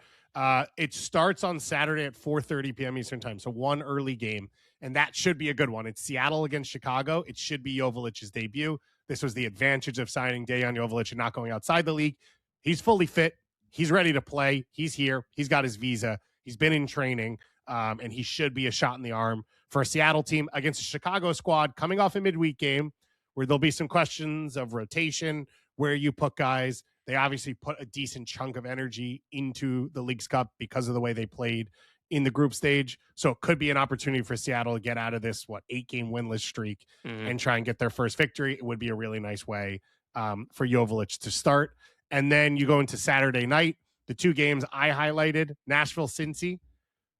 It starts on Saturday at 4:30 p.m. Eastern time, so one early game, and that should be a good one. It's Seattle against Chicago. It should be Jovelic's debut. This was the advantage of signing Dejan Joveljic and not going outside the league. He's fully fit. He's ready to play. He's here. He's got his visa. He's been in training, and he should be a shot in the arm for a Seattle team against a Chicago squad coming off a midweek game where there'll be some questions of rotation, where you put guys. They obviously put a decent chunk of energy into the Leagues Cup because of the way they played in the group stage. So it could be an opportunity for Seattle to get out of this, 8-game winless streak and try and get their first victory. It would be a really nice way for Joveljic to start. And then you go into Saturday night, the two games I highlighted, Nashville-Cincy.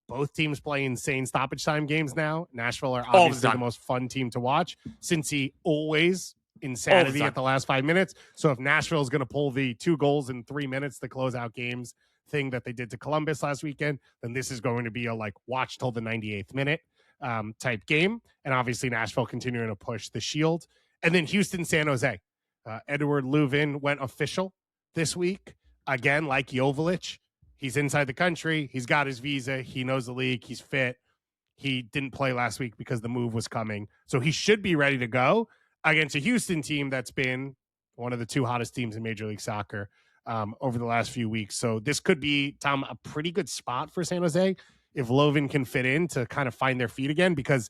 Both teams play insane stoppage time games now. Nashville are obviously the most fun team to watch. Cincy always insanity at the last 5 minutes. So if Nashville is going to pull the 2 goals in 3 minutes to close out games thing that they did to Columbus last weekend, then this is going to be a watch till the 98th minute type game. And obviously Nashville continuing to push the Shield. And then Houston-San Jose. Edouard Louvin went official this week. Again, like Joveljic, he's inside the country. He's got his visa. He knows the league. He's fit. He didn't play last week because the move was coming. So he should be ready to go against a Houston team that's been one of the 2 hottest teams in Major League Soccer over the last few weeks. So this could be, Tom, a pretty good spot for San Jose if Louvin can fit in to kind of find their feet again, because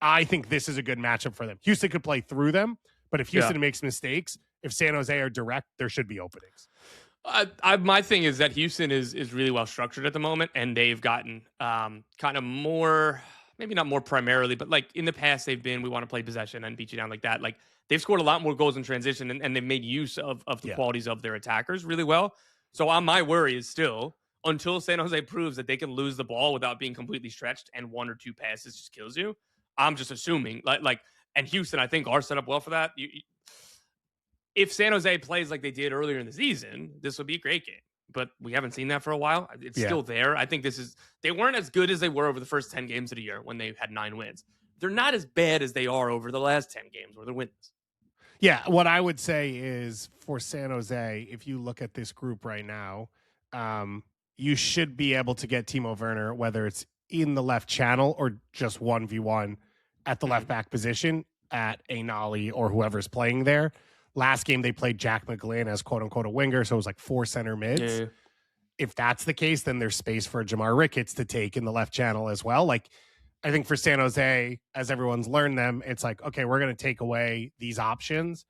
I think this is a good matchup for them. Houston could play through them, but if Houston makes mistakes, if San Jose are direct, there should be openings. My thing is that Houston is really well structured at the moment, and they've gotten kind of more, maybe not more primarily, but in the past they've been, we want to play possession and beat you down like that. They've scored a lot more goals in transition, and they've made use of the qualities of their attackers really well. So my worry is still, until San Jose proves that they can lose the ball without being completely stretched and 1 or 2 passes just kills you, I'm just assuming and Houston, I think, are set up well for that. If San Jose plays like they did earlier in the season, this would be a great game. But we haven't seen that for a while. It's still there. I think they weren't as good as they were over the first 10 games of the year when they had 9 wins. They're not as bad as they are over the last 10 games where they're wins. Yeah, what I would say is for San Jose, if you look at this group right now, you should be able to get Timo Werner, whether it's in the left channel or just 1v1 at the left back position at a Nolly or whoever's playing there. Last game, they played Jack McGlynn as quote-unquote a winger, so it was 4 center mids. Yeah. If that's the case, then there's space for Jamar Ricketts to take in the left channel as well. I think for San Jose, as everyone's learned them, it's okay, we're going to take away these options.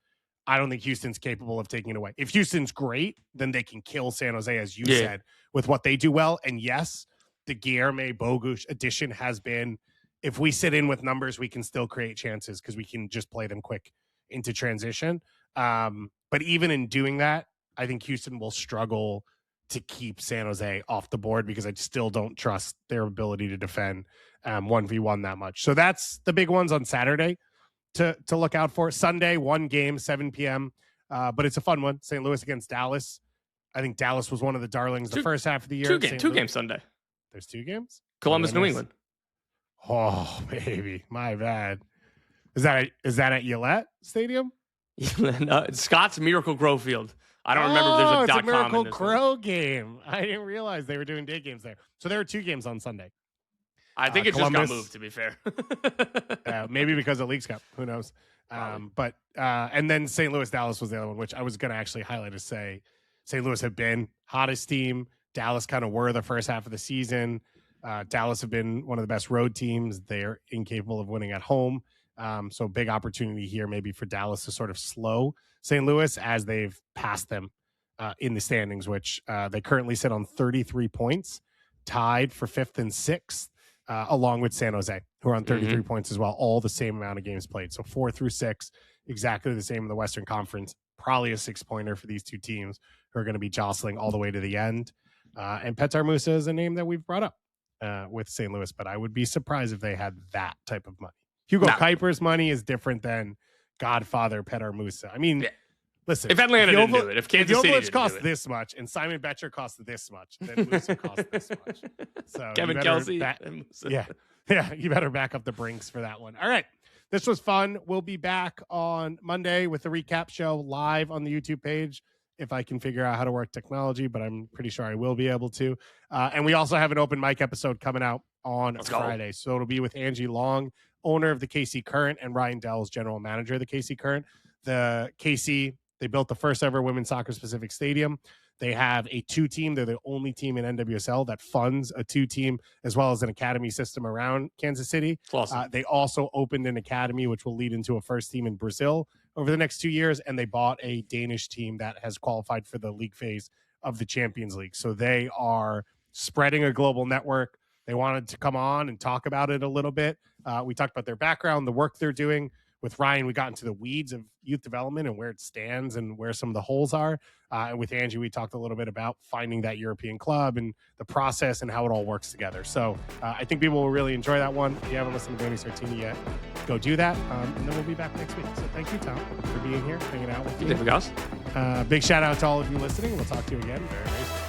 I don't think Houston's capable of taking it away. If Houston's great, then they can kill San Jose, as you said, with what they do well. And yes, the Guilherme Bogusz addition has been, if we sit in with numbers, we can still create chances because we can just play them quick into transition. But even in doing that, I think Houston will struggle to keep San Jose off the board because I still don't trust their ability to defend 1v1 that much. So that's the big ones on Saturday to look out for. Sunday, 1 game, 7 p.m. But it's a fun one. St. Louis against Dallas. I think Dallas was one of the darlings the first half of the year. Two games Sunday. There's 2 games? Columbus, New England. Oh, baby. My bad. Is that at Gillette Stadium? No, Scott's Miracle Grow Field. I don't remember if there's a .com. It's a Miracle Grow game. I didn't realize they were doing day games there. So there are 2 games on Sunday. I think it Columbus, just got moved, to be fair. Maybe because of Leagues Cup. Who knows? And then St. Louis, Dallas was the other one, which I was going to actually highlight to say St. Louis have been hottest team. Dallas kind of were the first half of the season. Dallas have been one of the best road teams. They're incapable of winning at home. So big opportunity here maybe for Dallas to sort of slow St. Louis as they've passed them in the standings, which they currently sit on 33 points, tied for 5th and 6th, along with San Jose, who are on 33 points as well, all the same amount of games played. So 4 through 6, exactly the same in the Western Conference. Probably a 6-pointer for these 2 teams who are going to be jostling all the way to the end. And Petar Musa is a name that we've brought up with St. Louis, but I would be surprised if they had that type of money. Hugo Kuiper's money is different than Godfather Petar Musa. I mean, listen, if Atlanta didn't do it, if Kansas City didn't cost do it. this much and Simon Betcher cost this much, then Musa cost this much. So Kevin Kelsy and Musa. Yeah, you better back up the Brinks for that one. All right. This was fun. We'll be back on Monday with the recap show live on the YouTube page if I can figure out how to work technology, but I'm pretty sure I will be able to. And we also have an open mic episode coming out on Friday. So it'll be with Angie Long, owner of the KC Current, and Ryan Dell's general manager of the KC Current. The KC, they built the first ever women's soccer specific stadium. They have a 2-team. They're the only team in NWSL that funds a 2-team as well as an academy system around Kansas City. Awesome. They also opened an academy, which will lead into a first team in Brazil over the next 2 years. And they bought a Danish team that has qualified for the league phase of the Champions League. So they are spreading a global network. They wanted to come on and talk about it a little bit. We talked about their background, the work they're doing. With Ryan, we got into the weeds of youth development and where it stands and where some of the holes are. And with Angie, we talked a little bit about finding that European club and the process and how it all works together. So I think people will really enjoy that one. If you haven't listened to Danny Sartini yet, go do that. And then we'll be back next week. So thank you, Tom, for being here, hanging out with you. Big shout out to all of you listening. We'll talk to you again very, very soon.